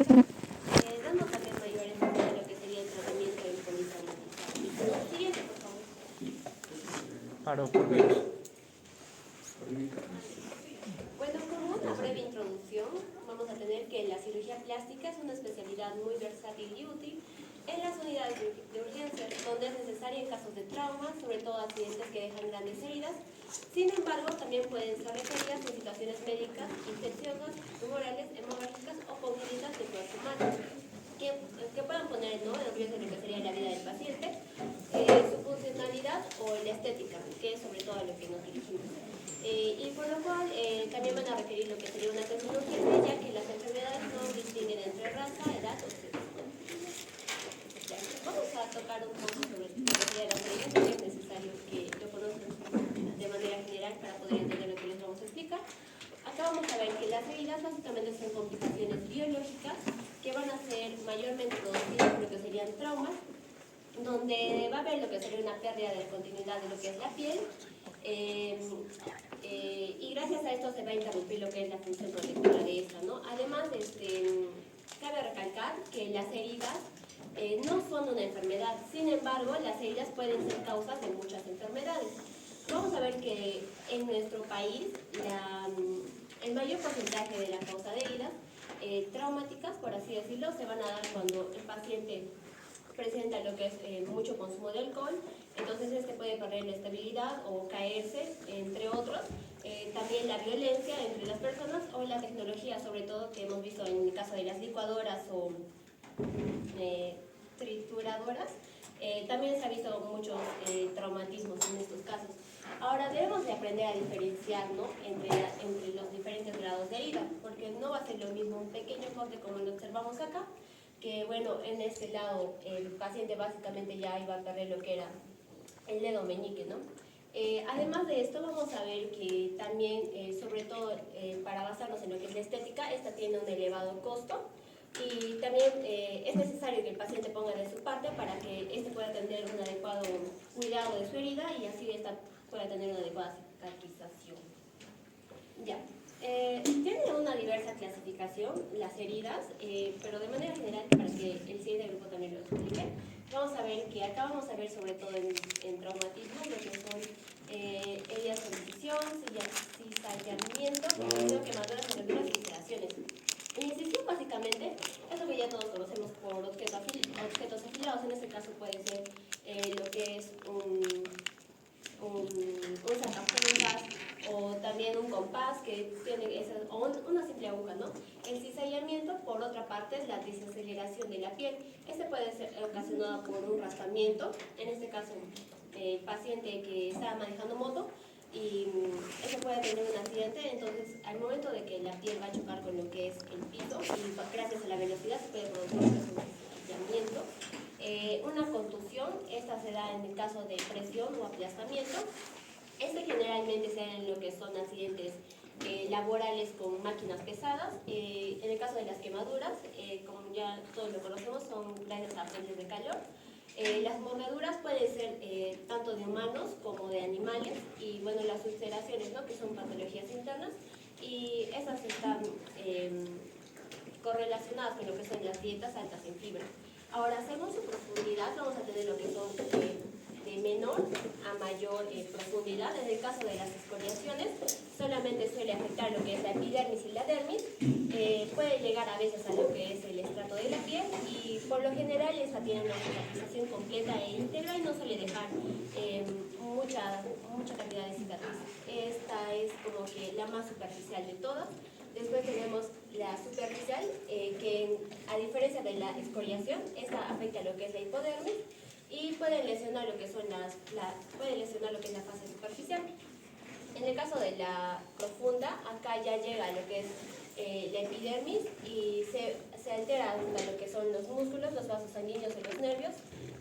dando también mayor énfasis a lo que sería el tratamiento en politraumatizado. Siguiente, por favor. Claro, porque Bueno, como una breve introducción, vamos a tener que la cirugía plástica es una especialidad muy versátil y útil en las unidades de urgencia, donde es necesaria en casos de trauma, sobre todo accidentes que dejan grandes heridas. Sin embargo, también pueden ser requeridas en situaciones médicas, infecciosas, tumorales, hemorrágicas o congénitas de cuerpo humano, que puedan poner, ¿no?, en riesgo de lo que sería la vida del paciente, su funcionalidad o la estética, que es sobre todo a lo que nos dirigimos. Y por lo cual también van a requerir lo que sería una tecnología, ya que las enfermedades no distinguen entre raza, edad o sexo. Vamos a tocar un poco sobre lo que sería las heridas, porque es necesario que lo conozcan de manera general para poder entender lo que les vamos a explicar. Acá vamos a ver que las heridas básicamente son complicaciones biológicas que van a ser mayormente producidas por lo que serían traumas, donde va a haber lo que sería una pérdida de continuidad de lo que es la piel, y gracias a esto se va a interrumpir lo que es la función protectora de esta, ¿no? Además, cabe recalcar que las heridas no son una enfermedad, sin embargo, las heridas pueden ser causas de muchas enfermedades. Vamos a ver que en nuestro país el mayor porcentaje de la causa de heridas traumáticas, por así decirlo, se van a dar cuando el paciente presenta lo que es mucho consumo de alcohol, entonces puede perder la estabilidad o caerse, entre otros. También la violencia entre las personas o la tecnología, sobre todo que hemos visto en el caso de las licuadoras o trituradoras, también se ha visto muchos traumatismos en estos casos. Ahora debemos de aprender a diferenciar, ¿no?, entre los diferentes grados de herida, porque no va a ser lo mismo un pequeño corte como lo observamos acá, que bueno, en este lado el paciente básicamente ya iba a perder lo que era el dedo meñique, ¿no? Además de esto vamos a ver que también, sobre todo para basarnos en lo que es la estética, esta tiene un elevado costo y también es necesario que el paciente ponga de su parte para que pueda tener un adecuado cuidado de su herida y así esta pueda tener una adecuada cicatrización. Ya. Tienen una diversa clasificación las heridas, pero de manera general, para que el siguiente grupo también lo explique, vamos a ver que acá vamos a ver sobre todo en traumatismos lo que son heridas con incisión, cizallamiento, infección, quemaduras, herraduras y laceraciones. Incisión básicamente es lo que ya todos conocemos por objetos afilados, en este caso puede ser lo que es un sacapuntas o también un compás que tiene o una simple aguja, ¿no? El cizallamiento, por otra parte, es la desaceleración de la piel. Puede ser ocasionado por un raspamiento, en este caso el paciente que está manejando moto y puede tener un accidente, entonces al momento de que la piel va a chocar con lo que es el piso y gracias a la velocidad se puede producir un desaceleración. Una contusión, esta se da en el caso de presión o aplastamiento. Generalmente se da en lo que son accidentes laborales con máquinas pesadas. En el caso de las quemaduras, como ya todos lo conocemos, son gracias a fuentes de calor. Las mordeduras pueden ser tanto de humanos como de animales, y bueno, las ulceraciones, ¿no?, que son patologías internas, y esas están correlacionadas con lo que son las dietas altas en fibra. Ahora, según su profundidad, vamos a tener lo que son de menor a mayor profundidad. En el caso de las escoriaciones, solamente suele afectar lo que es la epidermis y la dermis, puede llegar a veces a lo que es el estrato de la piel, y por lo general esta tiene una cicatrización completa e íntegra y no suele dejar mucha cantidad de cicatrices. Esta es como que la más superficial de todas. Después tenemos la superficial, que a diferencia de la escoriación, esta afecta lo que es la hipodermis y puede lesionar lo que son puede lesionar lo que es la fase superficial. En el caso de la profunda, acá ya llega lo que es la epidermis y se altera lo que son los músculos, los vasos sanguíneos y los nervios,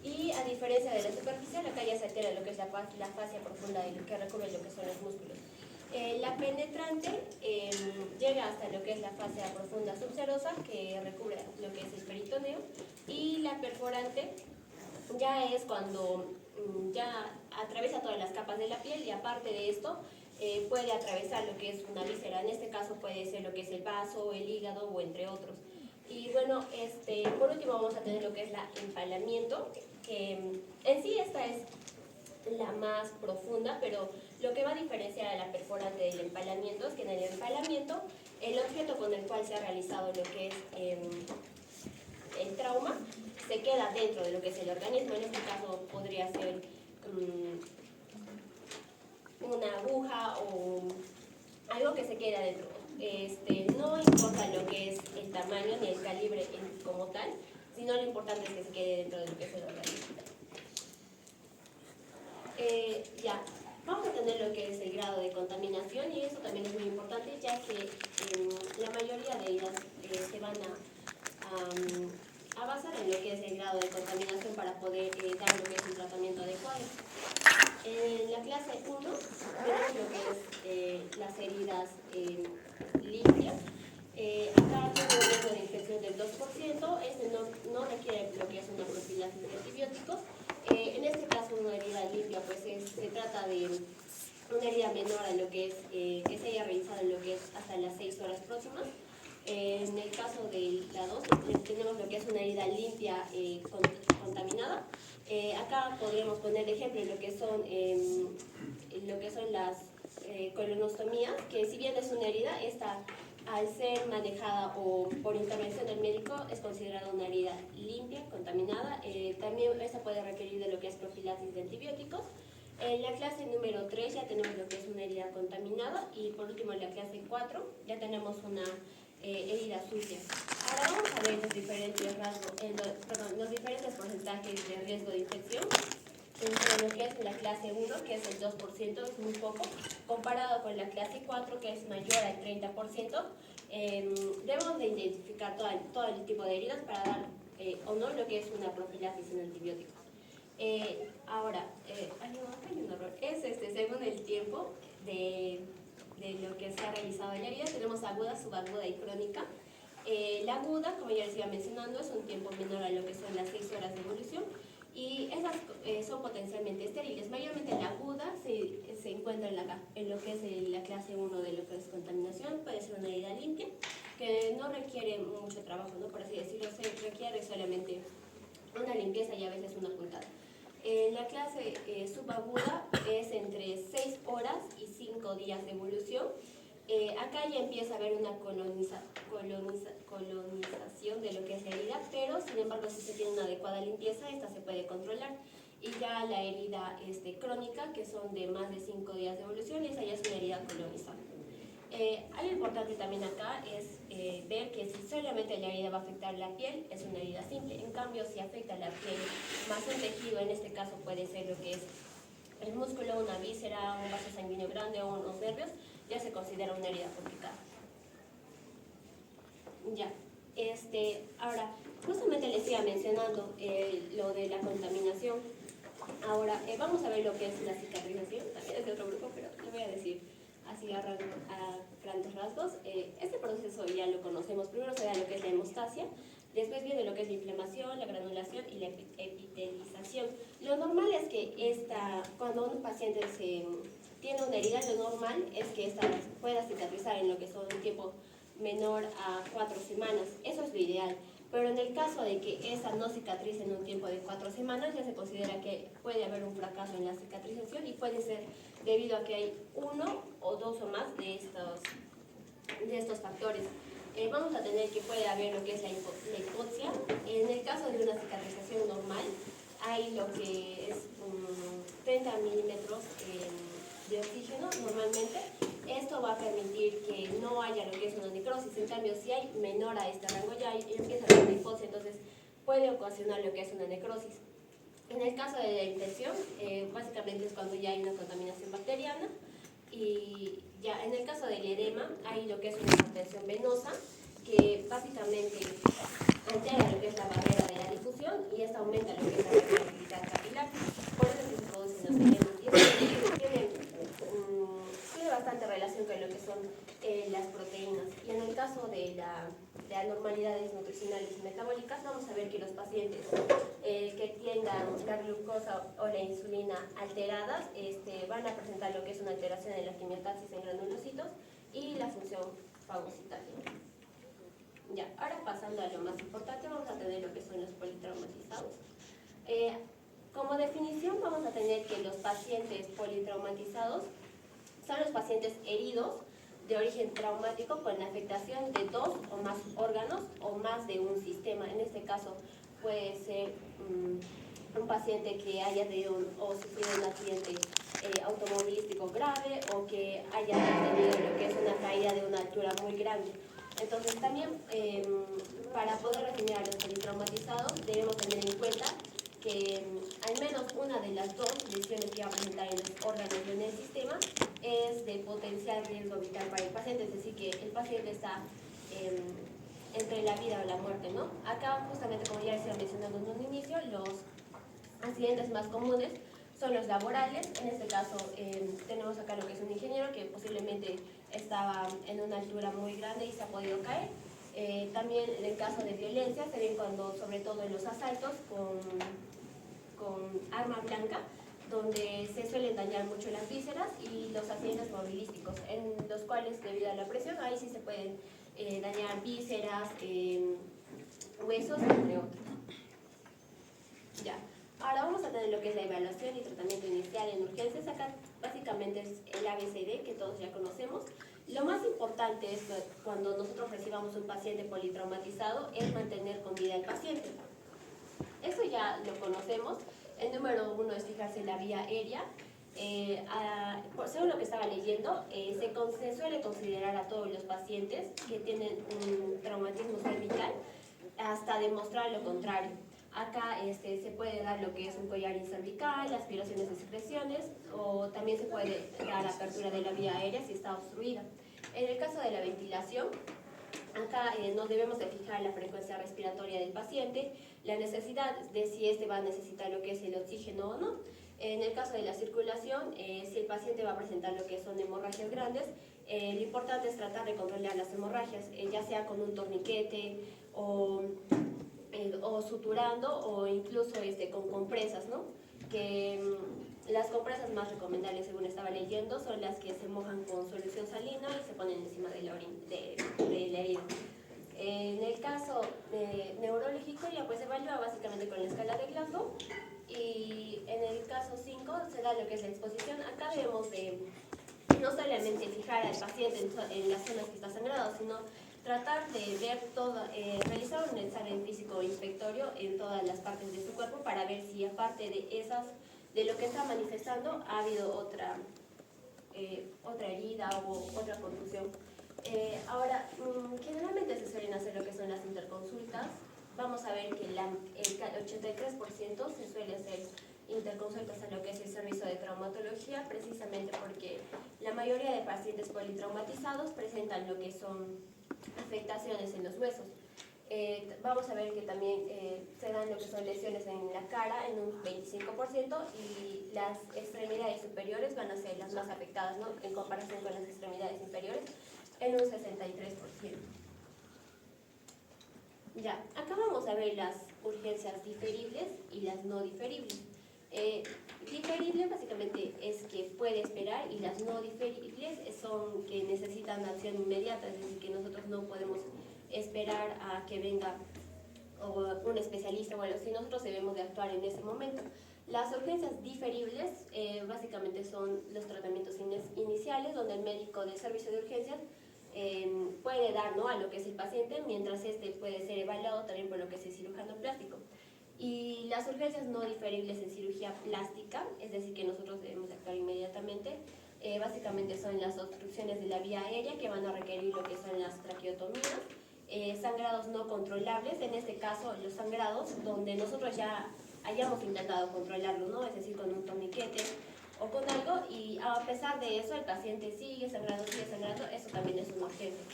y a diferencia de la superficial, acá ya se altera lo que es la fascia profunda y lo que recubre lo que son los músculos. La penetrante llega hasta lo que es la fascia profunda subserosa, que recubre lo que es el peritoneo, y la perforante ya es cuando ya atraviesa todas las capas de la piel, y aparte de esto puede atravesar lo que es una víscera. En este caso puede ser lo que es el vaso, el hígado o entre otros. Y bueno, por último vamos a tener lo que es la empalamiento, que en sí esta es la más profunda, pero lo que va a diferenciar a la perforante del empalamiento es que en el empalamiento el objeto con el cual se ha realizado lo que es el trauma se queda dentro de lo que es el organismo. En este caso podría ser una aguja o algo que se queda dentro. No importa lo que es el tamaño ni el calibre como tal, sino lo importante es que se quede dentro de lo que es el organismo. Ya, vamos a tener lo que es el grado de contaminación, y eso también es muy importante, ya que la mayoría de ellas se van a basar en lo que es el grado de contaminación para poder dar lo que es un tratamiento adecuado. En la clase 1 tenemos lo que es las heridas limpias. Acá tiene un riesgo de infección del 2%, no requiere lo que es una profilaxis de antibióticos. En este caso, una herida limpia, pues se trata de una herida menor a lo que es que se haya realizado en lo que es hasta las 6 horas próximas. En el caso de la 2 tenemos lo que es una herida limpia contaminada. Acá podríamos poner de ejemplo lo que son las colonostomías, que si bien es una herida, esta al ser manejada o por intervención del médico es considerada una herida limpia, contaminada. También esta puede requerir de lo que es profilaxis de antibióticos. En la clase número 3 ya tenemos lo que es una herida contaminada, y por último en la clase 4 ya tenemos una herida sucia. Ahora vamos a ver los diferentes los diferentes porcentajes de riesgo de infección entre lo que es la clase 1, que es el 2%, es muy poco, comparado con la clase 4, que es mayor al 30%. Debemos de identificar todo el tipo de heridas para dar o no lo que es una profilaxis en antibióticos. Ahora, hay un error. Según el tiempo de lo que se ha realizado en la herida, tenemos aguda, subaguda y crónica. La aguda, como ya les iba mencionando, es un tiempo menor a lo que son las 6 horas de evolución, y esas son potencialmente estériles. Mayormente la aguda se encuentra en lo que es la clase 1 de lo que es contaminación. Puede ser una herida limpia, que no requiere mucho trabajo, ¿no? Por así decirlo, se requiere solamente una limpieza y a veces una puntada. La clase subaguda es entre 6 horas y 5 días de evolución. Acá ya empieza a haber una colonización de lo que es la herida, pero sin embargo si se tiene una adecuada limpieza, esta se puede controlar. Y ya la herida crónica, que son de más de 5 días de evolución, esa ya es una herida colonizada. Algo importante también acá es ver que si solamente la herida va a afectar la piel, es una herida simple. En cambio, si afecta la piel más un tejido, en este caso puede ser lo que es el músculo, una víscera, un vaso sanguíneo grande o unos nervios, ya se considera una herida complicada. Ya, ahora, justamente les iba mencionando lo de la contaminación. Ahora, vamos a ver lo que es la cicatrización, también es de otro grupo, pero le voy a decir así a grandes rasgos. Este proceso ya lo conocemos. Primero se da lo que es la hemostasia, después viene lo que es la inflamación, la granulación y la epitelización. Lo normal es que cuando un paciente tiene una herida, lo normal es que esta pueda cicatrizar en lo que son un tiempo menor a 4 semanas. Eso es lo ideal. Pero en el caso de que esta no cicatrice en un tiempo de 4 semanas, ya se considera que puede haber un fracaso en la cicatrización, y puede ser debido a que hay 1 o 2 o más de estos factores. Vamos a tener que puede haber lo que es la hipoxia. En el caso de una cicatrización normal, hay lo que es 30 milímetros de oxígeno normalmente. Esto va a permitir que no haya lo que es una necrosis. En cambio, si hay menor a este rango, ya empieza a haber una hipoxia, entonces puede ocasionar lo que es una necrosis. En el caso de la infección, básicamente es cuando ya hay una contaminación bacteriana. Y ya en el caso del edema, hay lo que es una hipertensión venosa, que básicamente altera lo que es la barrera de la difusión, y esta aumenta lo que es la permeabilidad capilar. Por eso se producen los edemas. Y esto tiene bastante relación con lo que son las proteínas. Y en el caso de las anormalidades nutricionales y metabólicas, vamos a ver que los pacientes que tengan la glucosa o la insulina alteradas van a presentar lo que es una alteración en la quimiotaxis en granulocitos y la función fagocitaria. Ya, ahora pasando a lo lo más importante, vamos a tener lo que son los politraumatizados. Como definición vamos a tener que los pacientes politraumatizados son los pacientes heridos de origen traumático con la afectación de 2 o más órganos o más de un sistema. En este caso puede ser un paciente que haya tenido o sufrido un accidente automovilístico grave o que haya tenido lo que es una caída de una altura muy grande. Entonces también para poder definir a los politraumatizados debemos tener en cuenta que al menos una de las 2 lesiones que va a presentar en los órganos y en el sistema es de potencial riesgo vital para el paciente, es decir, que el paciente está entre la vida o la muerte, ¿no? Acá justamente, como ya decía mencionando en un inicio, los accidentes más comunes son los laborales. En este caso tenemos acá lo que es un ingeniero que posiblemente estaba en una altura muy grande y se ha podido caer. También en el caso de violencia se ven cuando, sobre todo en los asaltos con arma blanca, donde se suelen dañar mucho las vísceras, y los accidentes movilísticos, en los cuales debido a la presión ahí sí se pueden dañar vísceras, huesos, entre otros. Ya. Ahora vamos a tener lo que es la evaluación y tratamiento inicial en urgencias. Acá básicamente es el ABCD que todos ya conocemos. Lo más importante es que cuando nosotros recibamos un paciente politraumatizado es mantener con vida al paciente. Eso ya lo conocemos. El número 1 es fijarse en la vía aérea. Según lo que estaba leyendo, se suele considerar a todos los pacientes que tienen un traumatismo cervical hasta demostrar lo contrario. Acá se puede dar lo que es un collar cervical, aspiraciones de secreciones, o también se puede dar apertura de la vía aérea si está obstruida. En el caso de la ventilación, acá nos debemos de fijar la frecuencia respiratoria del paciente, la necesidad de si va a necesitar lo que es el oxígeno o no. En el caso de la circulación, si el paciente va a presentar lo que son hemorragias grandes, lo importante es tratar de controlar las hemorragias, ya sea con un torniquete o suturando, o incluso con compresas, ¿no? Que las compresas más recomendables, según estaba leyendo, son las que se mojan con solución salina y se ponen encima de la herida. En el caso neurológico ya pues se evalúa básicamente con la escala de Glasgow, y en el caso 5 se da lo que es la exposición. Acá debemos de no solamente fijar al paciente en las zonas que está sangrado, sino tratar de ver realizar un examen físico inspectorio en todas las partes de su cuerpo para ver si aparte de lo que está manifestando ha habido otra herida o otra contusión. Ahora, generalmente se suelen hacer lo que son las interconsultas. Vamos a ver que el 83% se suele hacer interconsultas a lo que es el servicio de traumatología, precisamente porque la mayoría de pacientes politraumatizados presentan lo que son afectaciones en los huesos. Vamos a ver que también se dan lo que son lesiones en la cara en un 25%, y las extremidades superiores van a ser las más afectadas, ¿no?, en comparación con las extremidades inferiores, en un 63%. Ya, acá vamos a ver las urgencias diferibles y las no diferibles. Diferible básicamente es que puede esperar, y las no diferibles son que necesitan acción inmediata, es decir, que nosotros no podemos esperar a que venga un especialista o algo así, nosotros debemos de actuar en ese momento. Las urgencias diferibles básicamente son los tratamientos iniciales, donde el médico del servicio de urgencias puede dar, ¿no?, a lo que es el paciente, mientras puede ser evaluado también por lo que es el cirujano plástico. Y las urgencias no diferibles en cirugía plástica, es decir, que nosotros debemos actuar inmediatamente, básicamente son las obstrucciones de la vía aérea, que van a requerir lo que son las traqueotomías, sangrados no controlables, en este caso los sangrados donde nosotros ya hayamos intentado controlarlo, ¿no?, es decir, con un torniquete o con algo, y a pesar de eso el paciente sigue sangrando, eso también es una urgencia.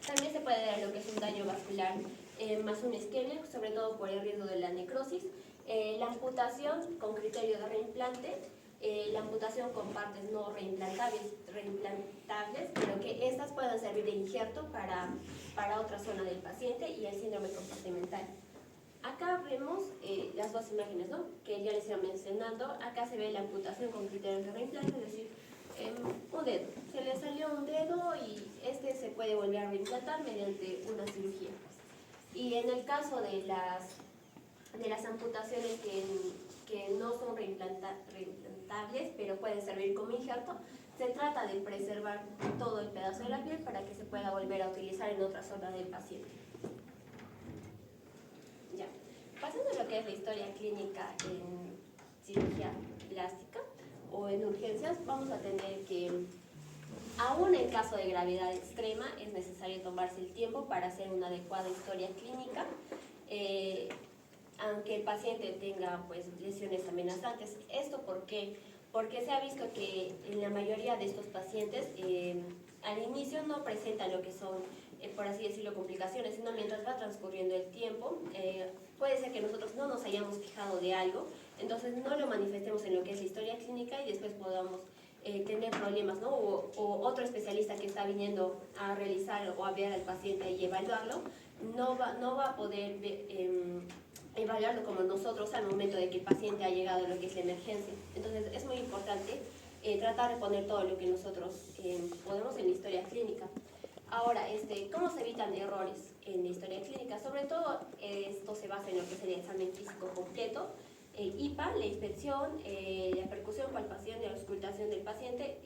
También se puede dar lo que es un daño vascular más una isquemia, sobre todo por el riesgo de la necrosis, la amputación con criterio de reimplante, la amputación con partes no reimplantables, pero que estas puedan servir de injerto para otra zona del paciente, y el síndrome compartimental. Acá vemos las dos imágenes, ¿no?, que ya les iba mencionando. Acá se ve la amputación con criterio de reimplante, es decir, un dedo. Se le salió un dedo y se puede volver a reimplantar mediante una cirugía. Y en el caso de las amputaciones que no son reimplantables, pero pueden servir como injerto, se trata de preservar todo el pedazo de la piel para que se pueda volver a utilizar en otra zona del paciente. Ya. Pasando a lo que es la historia clínica en cirugía plástica o en urgencias, vamos a tener que, aún en caso de gravedad extrema, es necesario tomarse el tiempo para hacer una adecuada historia clínica, aunque el paciente tenga pues, lesiones amenazantes. ¿Esto por qué? Porque se ha visto que en la mayoría de estos pacientes al inicio no presentan lo que son, por así decirlo, complicaciones, sino mientras va transcurriendo el tiempo, puede ser que nosotros no nos hayamos fijado de algo, entonces no lo manifestemos en lo que es la historia clínica y después podamos tener problemas, ¿no? O otro especialista que está viniendo a realizar o a ver al paciente y evaluarlo, no va a poder evaluarlo como nosotros al momento de que el paciente ha llegado a lo que es la emergencia. Entonces es muy importante tratar de poner todo lo que nosotros podemos en la historia clínica. Ahora, ¿cómo se evitan errores en la historia clínica? Sobre todo esto se basa en lo que es el examen físico completo, IPA, la inspección, la percusión palpación y la auscultación del paciente,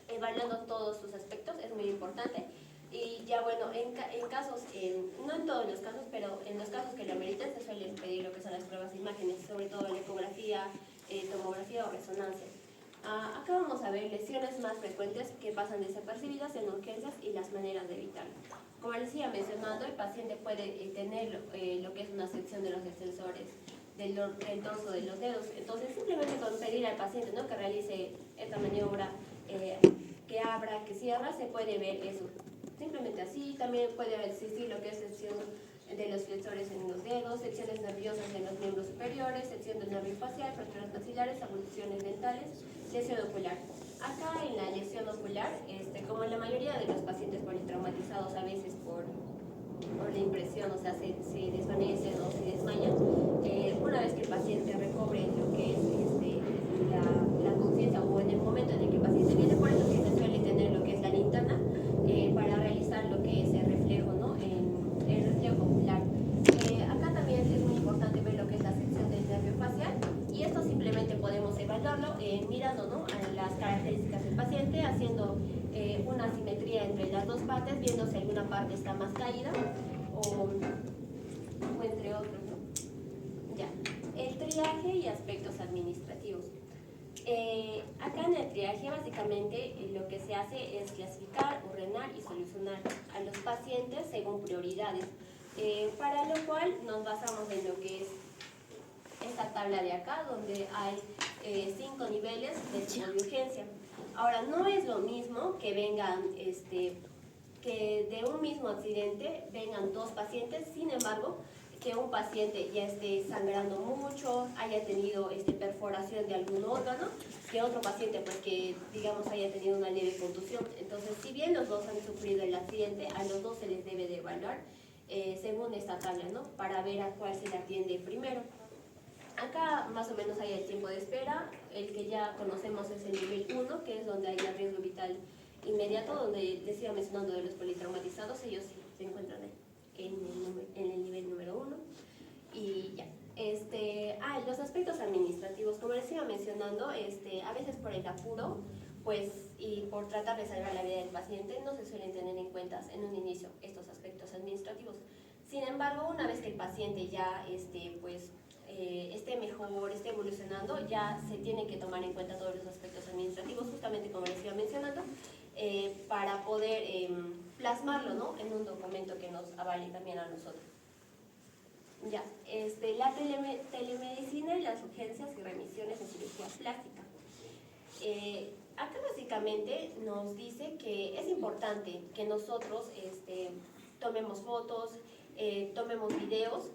evaluando todos sus aspectos, es muy importante. Y ya bueno, en casos, no en todos los casos, pero en los casos que lo ameritan se suelen pedir lo que son las pruebas de imágenes, sobre todo la ecografía, tomografía o resonancia. Acá vamos a ver lesiones más frecuentes que pasan desapercibidas en urgencias y las maneras de evitarlo. Como les iba mencionando, el paciente puede tener lo que es una sección de los extensores del dorso de los dedos. Entonces, simplemente con pedir al paciente, ¿no?, que realice esta maniobra, que abra, que cierra, se puede ver eso. Simplemente así. También puede existir lo que es sección de los flexores en los dedos, secciones nerviosas en los miembros superiores, sección del nervio facial, fracturas maxilares, abulsiones dentales, lesión ocular. Acá en la lesión ocular, como en la mayoría de los pacientes politraumatizados, a veces por la impresión, o sea, se desvanecen o se desmayan, una vez que el paciente recobre lo que es la conciencia o en el momento en el que el paciente viene, por eso que se suele tener lo que es la linterna para realizar lo que es el reflejo, ¿no?, el reflejo ocular. Acá también es muy importante ver lo que es la sección del nervio facial, y esto simplemente podemos evaluarlo mirando, ¿no?, a las características del paciente, haciendo una simetría entre las dos partes, viendo si alguna parte está más caída o entre otros, ¿no? Ya. El triaje y aspectos administrativos. Acá en el triaje básicamente lo que se hace es clasificar, ordenar y solucionar a los pacientes según prioridades, para lo cual nos basamos en lo que es esta tabla de acá, donde hay 5 niveles de tipo de urgencia. Ahora, no es lo mismo que vengan, que de un mismo accidente vengan 2 pacientes, sin embargo, que un paciente ya esté sangrando mucho, haya tenido perforación de algún órgano, que otro paciente pues que digamos haya tenido una leve contusión. Entonces, si bien los dos han sufrido el accidente, a los dos se les debe de evaluar según esta tabla, ¿no?, para ver a cuál se le atiende primero. Acá más o menos hay el tiempo de espera. El que ya conocemos es el nivel 1, que es donde hay el riesgo vital inmediato, donde les iba mencionando de los politraumatizados, ellos sí se encuentran en el nivel número 1. Y ya. Los aspectos administrativos, como les iba mencionando, a veces por el apuro, pues, y por tratar de salvar la vida del paciente, no se suelen tener en cuenta en un inicio estos aspectos administrativos. Sin embargo, una vez que el paciente ya esté mejor, esté evolucionando, ya se tienen que tomar en cuenta todos los aspectos administrativos, justamente como les iba mencionando, para poder plasmarlo, ¿no?, en un documento que nos avale también a nosotros. Ya, la telemedicina y las urgencias y remisiones en cirugía plástica. Acá básicamente nos dice que es importante que nosotros tomemos fotos, tomemos videos,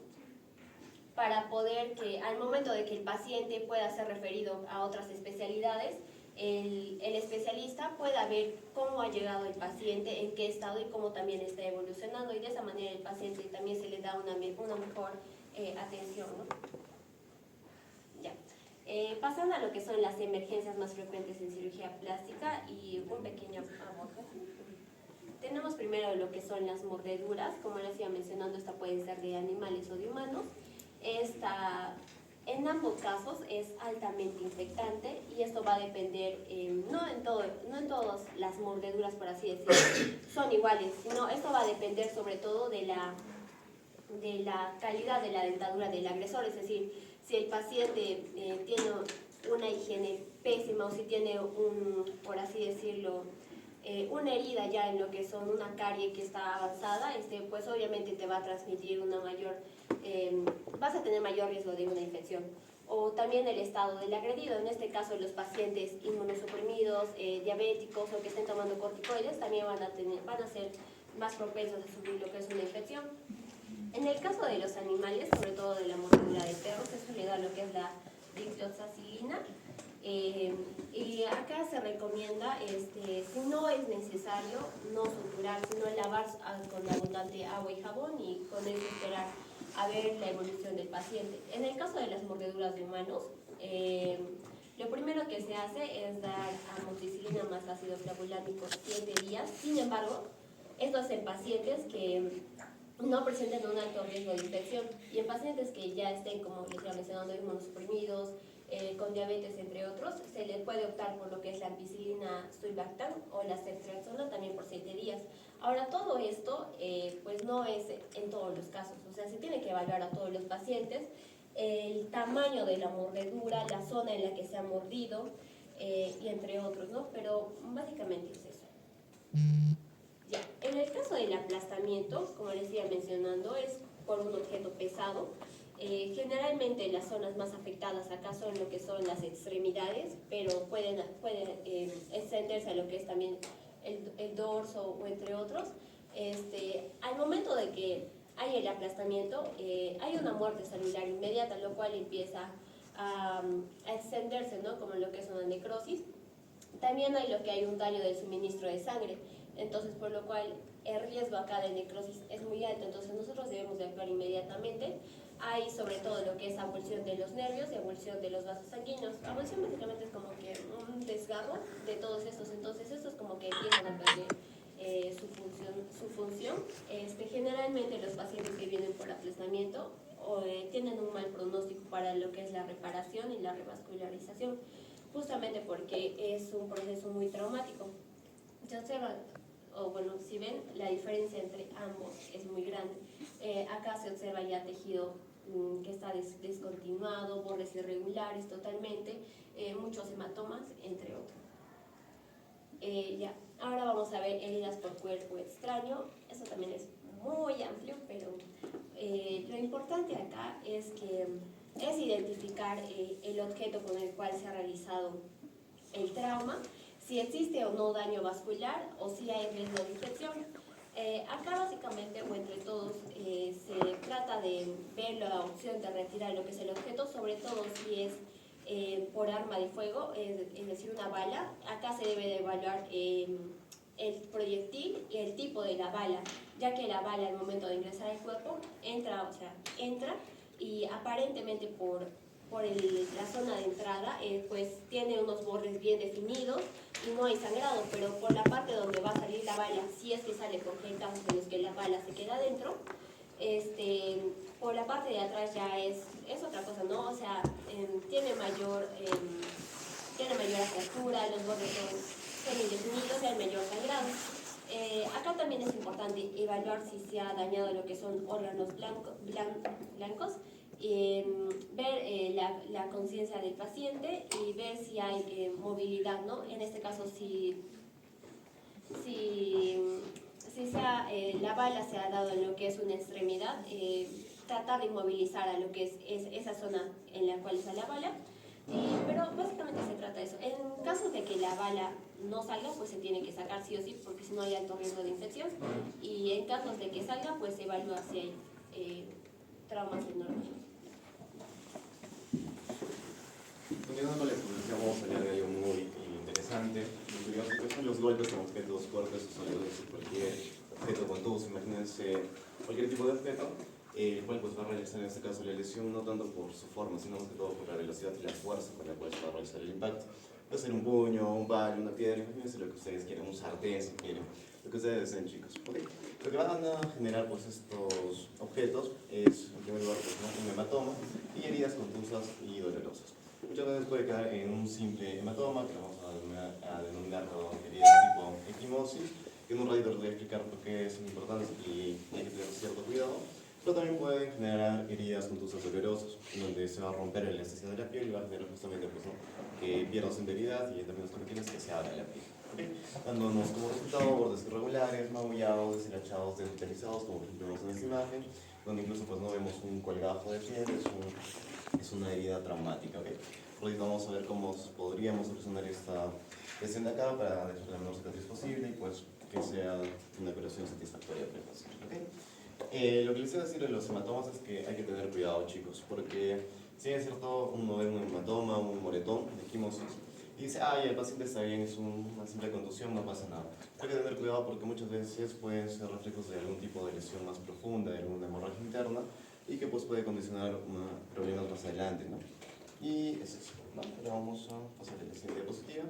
para poder que al momento de que el paciente pueda ser referido a otras especialidades, el especialista pueda ver cómo ha llegado el paciente, en qué estado y cómo también está evolucionando, y de esa manera el paciente también se le da una mejor atención, ¿no? Ya. Pasando a lo que son las emergencias más frecuentes en cirugía plástica y un pequeño abordaje. tenemos primero lo que son las mordeduras, como les iba mencionando, esta puede ser de animales o de humanos. Esta, en ambos casos es altamente infectante y esto va a depender, no en todas las mordeduras, por así decirlo, son iguales, sino esto va a depender sobre todo de la calidad de la dentadura del agresor, es decir, si el paciente tiene una higiene pésima o si tiene por así decirlo, una herida ya en lo que son una carie que está avanzada, pues obviamente te va a transmitir una mayor, vas a tener mayor riesgo de una infección. O también el estado del agredido, en este caso los pacientes inmunosuprimidos, diabéticos o que estén tomando corticoides también van a ser más propensos a sufrir lo que es una infección. En el caso de los animales, sobre todo de la mordedura de perros, eso le da lo que es la difloxacilina. Y acá se recomienda, si no es necesario, no suturar, sino lavar con abundante agua y jabón y con eso esperar a ver la evolución del paciente. En el caso de las mordeduras de humanos, lo primero que se hace es dar amoxicilina más ácido clavulánico 7 días. Sin embargo, esto es en pacientes que no presenten un alto riesgo de infección y en pacientes que ya estén, como les iba mencionando, inmunosuprimidos, con diabetes, entre otros, se le puede optar por lo que es la ampicilina sulbactam o la ceftriaxona también por 7 días. Ahora, todo esto pues no es en todos los casos, o sea, se tiene que evaluar a todos los pacientes, el tamaño de la mordedura, la zona en la que se ha mordido y entre otros, ¿no? Pero básicamente es eso. Ya, en el caso del aplastamiento, como les iba mencionando, es por un objeto pesado. Generalmente las zonas más afectadas acá son lo que son las extremidades, pero pueden extenderse a lo que es también el dorso o entre otros. Al momento de que hay el aplastamiento, hay una muerte celular inmediata, lo cual empieza a extenderse, ¿no? Como lo que es una necrosis. También hay lo que hay un daño del suministro de sangre, entonces por lo cual el riesgo acá de necrosis es muy alto, entonces nosotros debemos de actuar inmediatamente. Hay sobre todo lo que es abulsión de los nervios y abulsión de los vasos sanguíneos. Abulsión básicamente es como que un desgarro de todos estos, entonces estos como que empiezan a perder su función. Generalmente los pacientes que vienen por aplastamiento tienen un mal pronóstico para lo que es la reparación y la revascularización, justamente porque es un proceso muy traumático. Se observa, o bueno, si ven, la diferencia entre ambos es muy grande. Acá se observa ya tejido que está descontinuado, bordes irregulares totalmente, muchos hematomas, entre otros. Ya. Ahora vamos a ver heridas por cuerpo extraño. Eso también es muy amplio, pero lo importante acá es que es identificar el objeto con el cual se ha realizado el trauma, si existe o no daño vascular o si hay riesgo de infección. Acá básicamente, o entre todos, se trata de ver la opción de retirar lo que es el objeto, sobre todo si es por arma de fuego, es decir, una bala. Acá se debe de evaluar el proyectil y el tipo de la bala, ya que la bala al momento de ingresar al cuerpo entra y aparentemente por la zona de entrada, pues tiene unos bordes bien definidos y no hay sangrado, pero por la parte donde va a salir la bala, si es que sale, porque hay casos en los que la bala se queda dentro, por la parte de atrás ya es otra cosa, ¿no? O sea, tiene mayor apertura, los bordes son indefinidos y hay mayor sangrado. Acá también es importante evaluar si se ha dañado lo que son órganos blancos, ver la conciencia del paciente y ver si hay movilidad, ¿no? En este caso, si la bala se ha dado en lo que es una extremidad, tratar de inmovilizar a lo que es esa zona en la cual está la bala. Pero básicamente se trata de eso. En caso de que la bala no salga, pues se tiene que sacar sí o sí, porque si no hay alto riesgo de infección. Y en casos de que salga, pues se evalúa si hay traumas enormes. Continuando con la exposición, vamos a hablar de algo muy interesante, muy curioso, que son los golpes con objetos fuertes o sólidos, cualquier objeto con tubos. Imagínense cualquier tipo de objeto, el cual pues va a realizar en este caso la lesión no tanto por su forma, sino más que todo por la velocidad y la fuerza con la cual se va a realizar el impacto. Puede ser un puño, un palo, una piedra, imagínense lo que ustedes quieran, un sartén si quieren. lo que ustedes deseen, chicos. ¿Okay? Lo que van a generar pues, estos objetos es, en primer lugar, pues, ¿no? un hematoma y heridas contusas y dolorosas. Muchas veces puede quedar en un simple hematoma, que vamos a denominar heridas tipo equimosis, que en un ratito les voy a explicar por qué es muy importante y hay que tener cierto cuidado. Pero también pueden generar heridas contusas dolorosas, donde se va a romper el elasticidad de la piel y va a generar justamente pues, ¿no? que pierda su integridad y en términos coloquiales que se abra la piel. ¿Okay? Dándonos como resultado bordes irregulares, magullados, deshilachados, desvitalizados, como por ejemplo vemos en esta imagen, donde incluso pues, no vemos un colgajo de piel, es una herida traumática. ¿Okay? Por ahorita vamos a ver cómo podríamos solucionar esta lesión de acá para dejar la menor cicatriz posible y pues que sea una curación satisfactoria para el paciente. ¿Okay? Lo que les iba a decir de los hematomas es que hay que tener cuidado, chicos, porque si es cierto, uno ve un hematoma, un moretón de equimosis, y dice, ay, el paciente está bien, es una simple contusión, no pasa nada. Hay que tener cuidado porque muchas veces pueden ser reflejos de algún tipo de lesión más profunda, de alguna hemorragia interna, y que pues puede condicionar problemas más adelante, ¿no? Y es eso, ¿no? Ahora vamos a pasar a la siguiente diapositiva.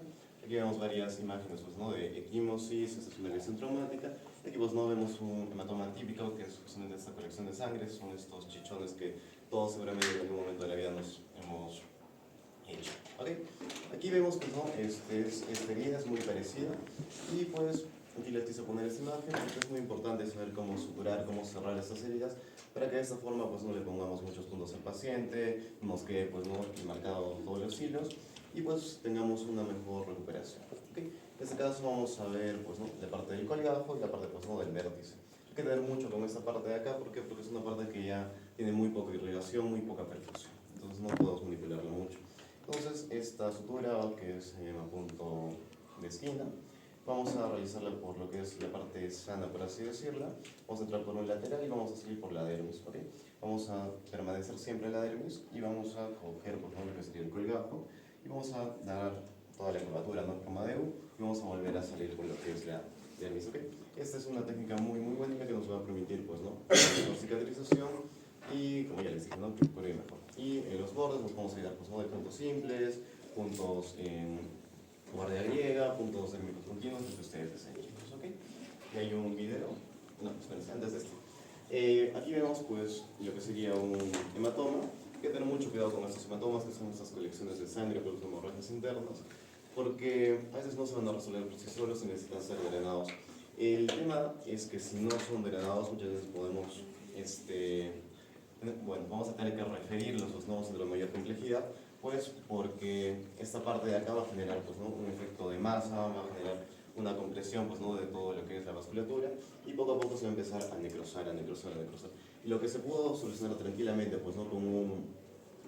Aquí vemos varias imágenes pues, ¿no? de equimosis, esta es una lesión traumática. Aquí pues, ¿no? vemos un hematoma típico, que es justamente esta colección de sangre, son estos chichones que todos seguramente en algún momento de la vida nos hemos hecho. ¿Okay? Aquí vemos que ¿no? esta herida es muy parecida y pues aquí les quise poner esta imagen porque es muy importante saber cómo suturar, cómo cerrar estas heridas para que de esta forma pues no le pongamos muchos puntos al paciente, nos quede pues no marcado todos los hilos y pues tengamos una mejor recuperación. ¿Okay? En este caso vamos a ver pues, ¿no? la parte del colgajo y la parte pues, ¿no? del vértice. Hay que tener mucho con esta parte de acá, ¿por qué? Porque es una parte que ya tiene muy poca irrigación, muy poca perfusión, entonces no podemos manipularla mucho. Entonces esta sutura, que se llama punto de esquina, vamos a realizarla por lo que es la parte sana, por así decirla. Vamos a entrar por un lateral y vamos a salir por la dermis. ¿Okay? Vamos a permanecer siempre en la dermis y vamos a coger por ejemplo, lo que sería el colgajo y vamos a dar toda la curvatura, ¿no? Como de U, y vamos a volver a salir por lo que es la dermis. ¿Okay? Esta es una técnica muy buena que nos va a permitir pues, ¿no? la cicatrización y, como ya les dije, ¿no? que cure mejor. Y en los bordes nos vamos a ayudar pues, ¿no? de puntos simples, puntos en guardia griega, puntos térmicos continuos, lo que ustedes deseen, chicos, ¿ok? Y hay un video, no, espérense, antes de esto. Aquí vemos pues lo que sería un hematoma. Hay que tener mucho cuidado con estos hematomas, que son estas colecciones de sangre por los hemorragias internas, porque a veces no se van a resolver por sí solos y necesitan ser drenados. El tema es que si no son drenados, muchas veces podemos, bueno, vamos a tener que referirlos, los nodos de la mayor complejidad, pues porque esta parte de acá va a generar pues, ¿no? un efecto de masa, va a generar una compresión pues, ¿no? de todo lo que es la vasculatura y poco a poco se va a empezar a necrosar. Y lo que se pudo solucionar tranquilamente pues, ¿no? con un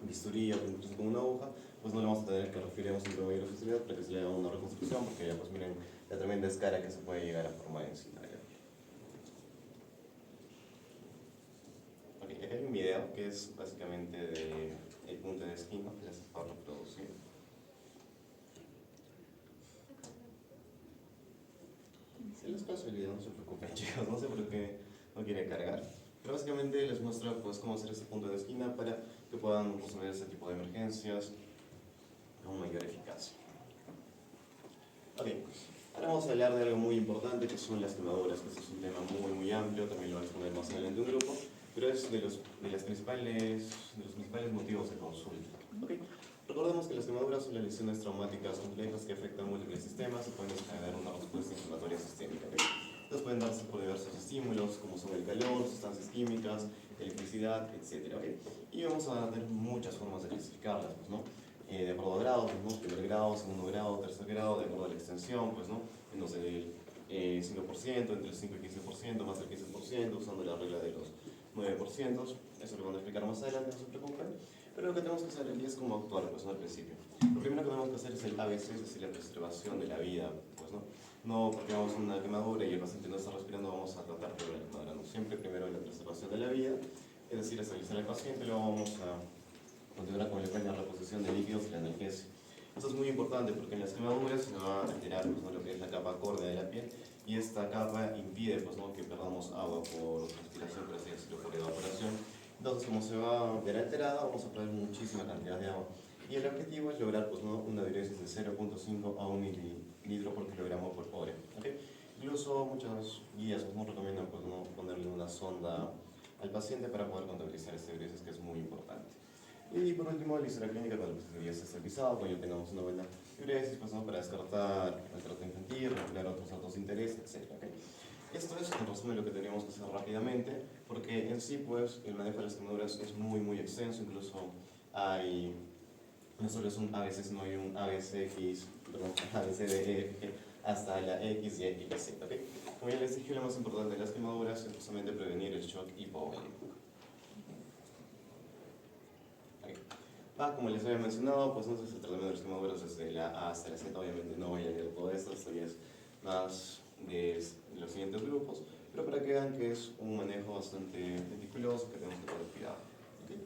bisturí o incluso con una aguja, pues no le vamos a tener que referir a un centro de mayor facilidad para que se le haga una reconstrucción, porque ya pues miren la tremenda escara que se puede llegar a formar encima de la piel. Okay, acá hay un video que es básicamente del punto de esquina, que les está reproduciendo. Se les paso el video, no se preocupen chicos, no sé por qué no quiere cargar. Pero básicamente les muestra pues, cómo hacer este punto de esquina para que puedan resolver ese tipo de emergencias con mayor eficacia. Ok, ahora vamos a hablar de algo muy importante que son las quemaduras, que este es un tema muy amplio, también lo voy a exponer más adelante en un grupo, pero es de los principales motivos de consulta. Okay. Recordemos que las quemaduras son las lesiones traumáticas complejas que afectan múltiples sistemas y pueden generar una respuesta inflamatoria sistémica. ¿Okay? Entonces pueden darse por diversos estímulos, como son el calor, sustancias químicas, electricidad, etc. ¿Okay? Y vamos a tener muchas formas de clasificarlas, pues, ¿no? De acuerdo a grados, ¿no? Primer grado, segundo grado, tercer grado, de acuerdo a la extensión, pues, ¿no? Entonces el 5%, entre el 5 y 15%, más del 15%, usando la regla de los 9%. Eso lo vamos a explicar más adelante, no se preocupen. Pero lo que tenemos que saber aquí es cómo actuar, pues, ¿no? Al principio. Lo primero que tenemos que hacer es el ABC, es decir, la preservación de la vida, pues, ¿no? No porque vamos a una quemadura y el paciente no está respirando, vamos a tratar de la quemadura, ¿no? Siempre primero la preservación de la vida, es decir, estabilizar al paciente, luego vamos a continuar con la reposición de líquidos y la analgesia. Esto es muy importante porque en las quemaduras se va a alterar pues, ¿no? lo que es la capa córnea de la piel y esta capa impide pues, ¿no? que perdamos agua por respiración, por así decirlo, por evaporación. Entonces, como se va a ver alterada, vamos a perder muchísima cantidad de agua. Y el objetivo es lograr pues, ¿no? una diuresis de 0.5 a 1 mililitro por kilogramo por hora. ¿Okay? Incluso muchas guías nos recomiendan pues, no ponerle una sonda al paciente para poder contabilizar este fibrosis, que es muy importante. Y por último, la historia clínica cuando el paciente ya está estabilizado, cuando ya tengamos una buena fibrosis, pues, ¿no? Para descartar el trato infantil, regular otros datos de interés, etc. ¿Okay? Esto es en resumen lo que teníamos que hacer rápidamente, porque en sí pues el manejo de las quemaduras es muy extenso, incluso hay, no solo es un ABCs, no hay un ABCX, perdón, ABCDE, hasta la X, Y y Z. ¿Okay? Como ya les dije, lo más importante de las quemaduras es justamente prevenir el shock hipovolémico. Como les había mencionado, pues entonces el tratamiento de las quemaduras desde la A hasta la Z, obviamente no voy a leer todo esto, esto ya es más de los siguientes grupos, pero para que vean que es un manejo bastante meticuloso, que tenemos que tener cuidado. ¿Okay?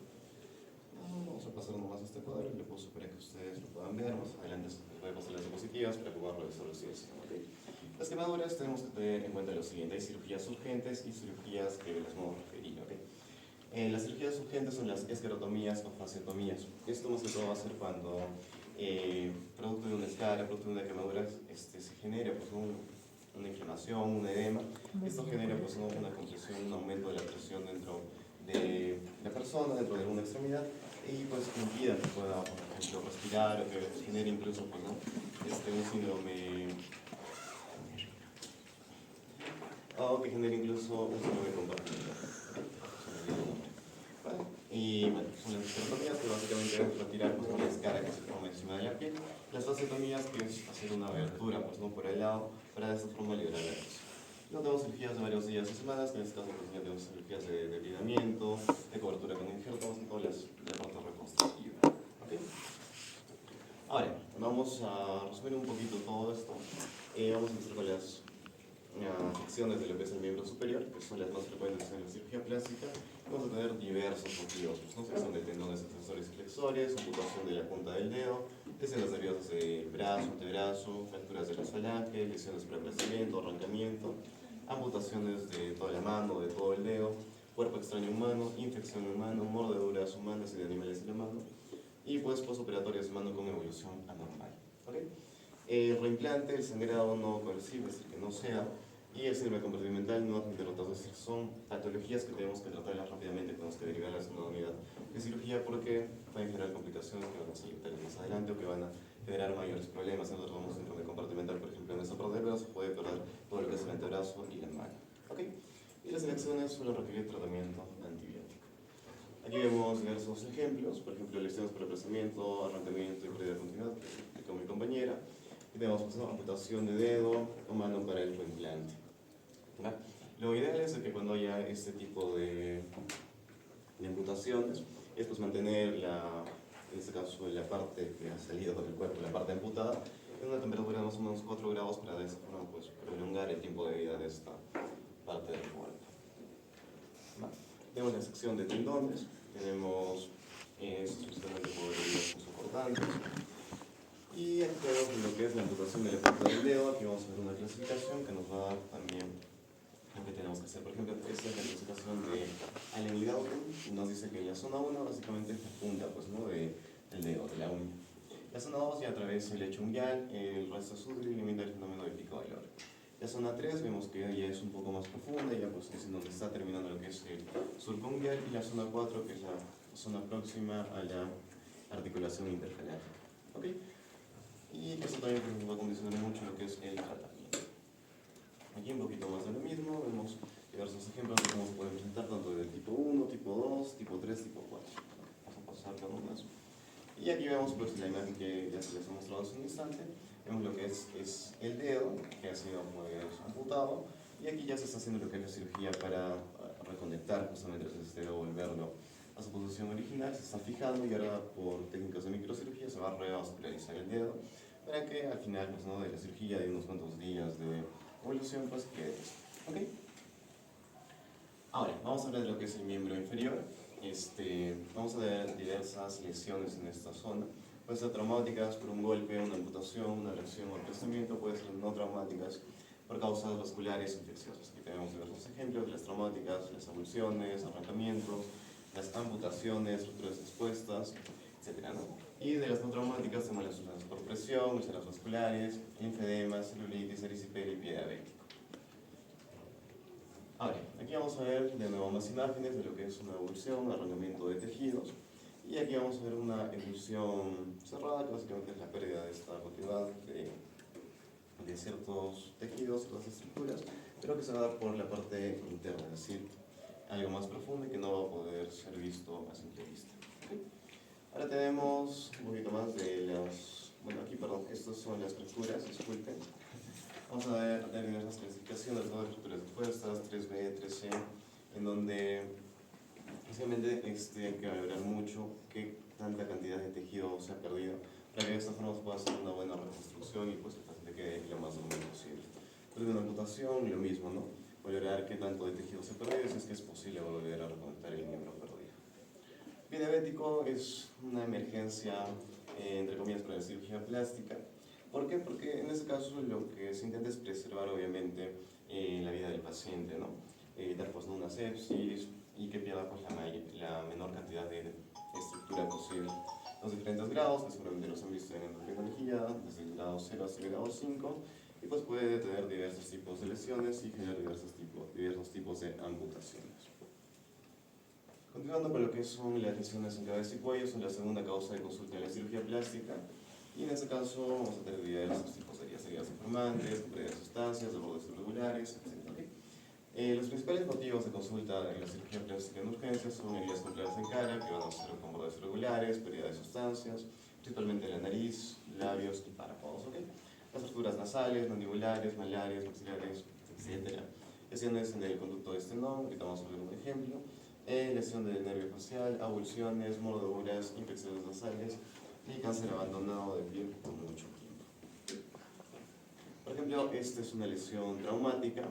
Vamos a pasar nomás a este cuadro y le puedo para que ustedes lo puedan ver. Más adelante les voy a pasar las diapositivas para que puedan revisar lo que estoy haciendo. ¿Okay? Las quemaduras tenemos que tener en cuenta lo siguiente: hay cirugías urgentes y cirugías que les vamos a referir. ¿Okay? Las cirugías urgentes son las esclerotomías o fasciotomías. Esto más que todo va a ser cuando, producto de una escara, producto de una quemadura, se genera pues, una inflamación, un edema. Esto genera pues, una compresión, un aumento de la presión dentro de la persona, dentro de alguna extremidad, y pues impida que pueda, por ejemplo, respirar, o que genere incluso pues, ¿no? Un síndrome, o que genere incluso un síndrome compartido. Y bueno, son las esclerotomías, que básicamente es retirar pues, una escara que se forma encima de la piel. Las fasciotomías, que es hacer una abertura pues, ¿no? por el lado, para de esta forma liberar la presión. No tenemos cirugías de varios días o semanas, que en este caso pues, ya tenemos cirugías de depilamiento, de cobertura con injertos y todas las de parte reconstructiva. ¿Okay? Ahora, vamos a resumir un poquito todo esto. Vamos a empezar con las secciones de lo que es el miembro superior, que son las más frecuentes en la cirugía plástica. Vamos a tener diversos motivos, ¿no? Sección de tendones extensores y flexores, amputación de la punta del dedo, lesiones nerviosas del brazo, antebrazo, fracturas de la falange, lesiones por aplastamiento, arrancamiento, amputaciones de toda la mano, de todo el dedo, cuerpo extraño humano, infección humana, mordeduras humanas y de animales en la mano, y pues postoperatorias de mano con evolución anormal. ¿Okay? El reimplante, el sangrado no coercivo, es decir, que no sea, y el síndrome compartimental no interrotado, es decir, son patologías que tenemos que tratarlas rápidamente, tenemos que derivarlas a una unidad de cirugía porque pueden generar complicaciones que van a salir más adelante o que van a generar mayores problemas. Si nosotros tenemos síndrome compartimental, por ejemplo, en esta parte del brazo, puede perder todo lo que es el antebrazo y la mano. ¿Okay? Y las elecciones suelen requerir tratamiento antibiótico. Aquí vemos diversos ejemplos, por ejemplo, lesiones por aplastamiento, arrancamiento y pérdida de continuidad, que explicó mi compañera. Y tenemos pues, amputación de dedo o mano para el reimplante. ¿No? Lo ideal es que cuando haya este tipo de amputaciones, es pues, mantener en este caso la parte que ha salido del cuerpo, la parte amputada, en una temperatura de más o menos 4 grados para de esta forma pues, prolongar el tiempo de vida de esta parte del cuerpo. ¿No? Tenemos la sección de tendones, tenemos especialmente podridos cortantes. Y aquí tenemos lo que es la amputación de la punta del dedo. Aquí vamos a ver una clasificación que nos va a dar también lo que tenemos que hacer. Por ejemplo, esta es la clasificación de Allen y Gautham, y nos dice que en la zona 1 básicamente es la punta pues, ¿no? del dedo, de la uña. La zona 2 ya atraviesa el lecho unguial, el resto sud y limita el fenómeno de pico valor. La zona 3 vemos que ya es un poco más profunda, ya pues es donde está terminando lo que es el surco unguial, y la zona 4 que es la zona próxima a la articulación interfalágica. ¿Okay? Y esto también nos va a condicionar mucho lo que es el tratamiento. Aquí un poquito más de lo mismo, vemos diversos ejemplos de cómo se pueden presentar tanto del tipo 1, tipo 2, tipo 3, tipo 4. Vamos a pasar cada uno más. Y aquí vemos pues, la imagen que ya se les ha mostrado hace un instante. Vemos lo que es el dedo, que ha sido amputado, y aquí ya se está haciendo lo que es la cirugía para reconectar justamente este dedo, volverlo a su posición original. Se está fijando y ahora por técnicas de microcirugía se va a revascularizar el dedo para que al final pues, ¿no? de la cirugía de unos cuantos días de evolución pues quede esto. ¿Okay? Ahora, vamos a hablar de lo que es el miembro inferior. Vamos a ver diversas lesiones en esta zona. Pueden ser traumáticas por un golpe, una amputación, una lesión o aplastamiento, pueden ser no traumáticas por causas vasculares infecciosas. Aquí tenemos diversos ejemplos de las traumáticas, las avulsiones, arrancamientos, las amputaciones, rupturas expuestas, etc. ¿no? Y de las no traumáticas tenemos las lesiones por presión, lesiones vasculares, linfedema, celulitis, erisipela y pie diabético. Ahora, aquí vamos a ver de nuevo más imágenes de lo que es una ebullición, arrancamiento de tejidos. Y aquí vamos a ver una ebullición cerrada, que básicamente es la pérdida de esta continuidad de ciertos tejidos, ciertas estructuras, pero que se va a dar por la parte interna, es decir, algo más profundo y que no va a poder ser visto a simple vista. ¿Okay? Ahora tenemos un poquito más de las... Bueno, aquí, perdón, estas son las estructuras, disculpen. Vamos a ver diversas clasificaciones de estructuras expuestas, 3B, 3C, en donde básicamente hay que valorar mucho qué tanta cantidad de tejido se ha perdido para que de esta forma se pueda hacer una buena reconstrucción y pues el paciente quede lo más normal posible. Después de una amputación, lo mismo, ¿no? Valorar qué tanto de tejido se ha perdido si es que es posible volver a reconectar el miembro perdido. Pie diabético es una emergencia, entre comillas, para la cirugía plástica. ¿Por qué? Porque en este caso lo que se intenta es preservar obviamente la vida del paciente, ¿no? Evitar pues, una sepsis y que pierda pues, la menor cantidad de estructura posible. Los diferentes grados, que seguramente los han visto en endocrinología, desde el grado 0 hasta el grado 5, y pues puede tener diversos tipos de lesiones y generar diversos tipos de amputaciones. Continuando con lo que son las lesiones en cabeza y cuello, son la segunda causa de consulta de la cirugía plástica. Y en este caso vamos a tener diversos tipos de heridas informantes, pérdidas de sustancias, de bordes irregulares, etc. ¿Okay? Los principales motivos de consulta en la cirugía plástica en urgencias son heridas complejas en cara, que van a ser con bordes irregulares, pérdida de sustancias, principalmente en la nariz, labios y párpados. ¿Okay? Las fracturas nasales, mandibulares, malarias, maxilares, etc. Lesiones en el conducto de esternón, ahorita vamos a ver un ejemplo. Lesión del nervio facial, avulsiones, mordeduras, infecciones nasales y cáncer abandonado de piel por mucho tiempo. Por ejemplo, esta es una lesión traumática,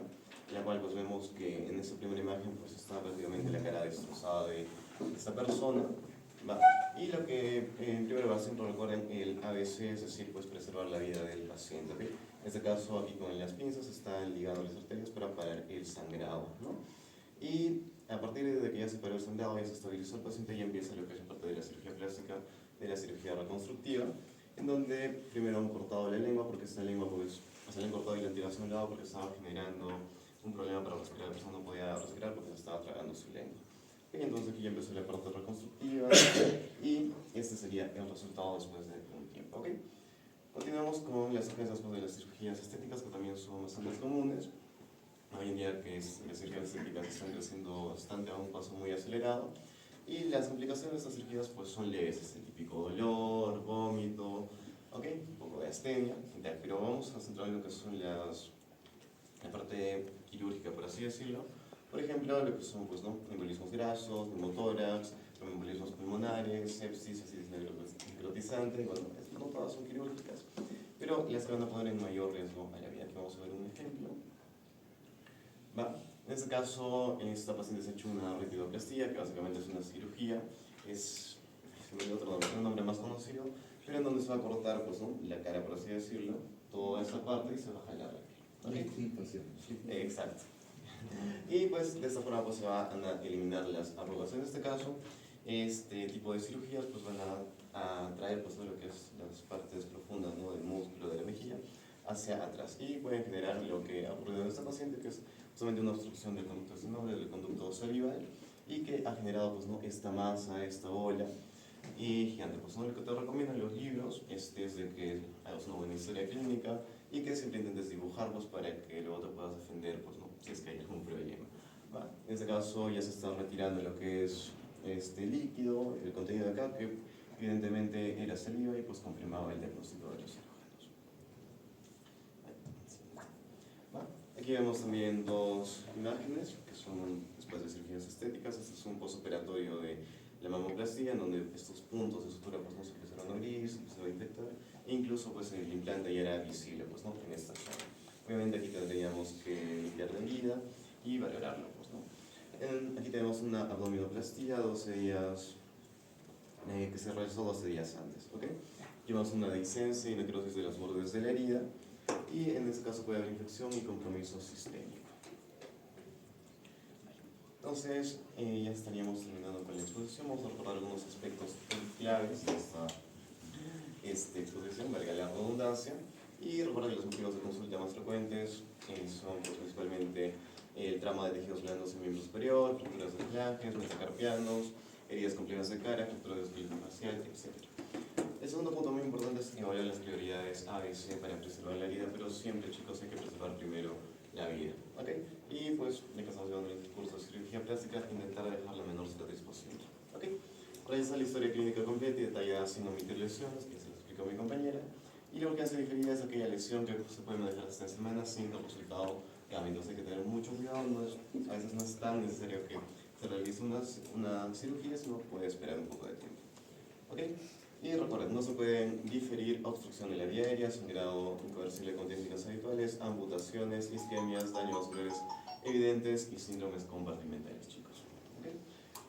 en la cual pues, vemos que en esta primera imagen pues, está prácticamente la cara destrozada de esta persona. ¿Va? Y lo que primero va a hacer, recuerden, el ABC, es decir, pues, preservar la vida del paciente. ¿Okay? En este caso, aquí con las pinzas están ligando las arterias para parar el sangrado, ¿no? Y a partir de que ya se paró el sangrado, ya se estabilizó el paciente, ya empieza lo que es parte de la cirugía plástica, de la cirugía reconstructiva, en donde primero han cortado la lengua, porque esta lengua, pues, le han cortado y la han tirado hacia un lado porque estaba generando un problema para respirar, la persona no podía respirar porque se estaba tragando su lengua. Y entonces aquí ya empezó la parte reconstructiva y este sería el resultado después de un tiempo. ¿Okay? Continuamos con las secuencias de las cirugías estéticas, que también son bastante comunes. Hoy en día que las cirugías estéticas están creciendo bastante a un paso muy acelerado y las complicaciones de estas cirugías pues, son leves, es el típico dolor, vómito, ¿okay? Un poco de astenia, pero vamos a centrar en lo que son la parte quirúrgica, por así decirlo. Por ejemplo, lo que son pues, ¿no? embolismos grasos, pneumotórax, embolismos pulmonares, sepsis, acidez necrotizante, bueno, no todas son quirúrgicas, pero las que van a poner en mayor riesgo a la vida. Aquí vamos a ver un ejemplo. ¿Va? En este caso, esta paciente se ha hecho una retidoplastía, que básicamente es una cirugía, es un nombre más conocido, pero en donde se va a cortar pues, ¿no? la cara, por así decirlo, toda esa parte y se va a jalar. ¿Okay? Exacto. Y pues de esta forma pues, se van a eliminar las arrugas. En este caso, este tipo de cirugías pues, van a traer pues, lo que es las partes profundas, ¿no? del músculo de la mejilla hacia atrás y pueden generar lo que ha ocurrido en esta paciente, que es solamente una obstrucción del conducto esternal, del conducto salival, y que ha generado pues, ¿no? esta masa, esta bola y gigante. Pues, ¿no? Lo que te recomiendo en los libros es de que hagas una buena historia clínica y que siempre intentes dibujarlos para que luego te puedas defender pues, ¿no? si es que hay algún problema. ¿Va? En este caso ya se está retirando lo que es este líquido, el contenido de acá, que evidentemente era saliva y pues confirmaba el diagnóstico de los cirujanos. Aquí vemos también dos imágenes que son después de cirugías estéticas. Este es un postoperatorio de la mamoplastía, en donde estos puntos de sutura pues, no se empezaron a abrir, se empezaron a infectar, e incluso pues, el implante ya era visible pues, ¿no? en esta zona. Obviamente aquí tendríamos que limpiar la herida y valorarlo. Pues, ¿no? Aquí tenemos una abdominoplastía, 12 días, que se realizó 12 días antes. ¿Okay? Aquí vemos una discencia y necrosis de los bordes de la herida. Y en este caso puede haber infección y compromiso sistémico. Entonces, ya estaríamos terminando con la exposición. Vamos a recordar algunos aspectos claves de esta exposición, valga la redundancia. Y recordar que los motivos de consulta más frecuentes son pues, principalmente el trauma de tejidos blandos en miembro superior, fracturas de flanges, metacarpianos, heridas complejas de cara, fractura de espina facial, etc. El segundo punto muy importante es evaluar las prioridades A y C para preservar la vida, pero siempre, chicos, hay que preservar primero la vida, ¿ok? Y pues, ya que estamos llevando el curso de cirugía plástica, intentar dejar la menor cicatriz posible, ¿ok? Realizar la historia clínica completa y detallada sin omitir lesiones, que se lo explicó mi compañera, y la urgencia diferida es aquella lesión que se puede manejar hasta en semanas sin resultado grave. Entonces hay que tener mucho cuidado, a veces no es tan necesario que se realice una cirugía, sino puede esperar un poco de tiempo, ¿ok? Y recuerden, no se pueden diferir obstrucción de la vía aérea, sangrado irreversible con técnicas habituales, amputaciones, isquemias, daños vasculares evidentes y síndromes compartimentales, chicos. ¿Okay?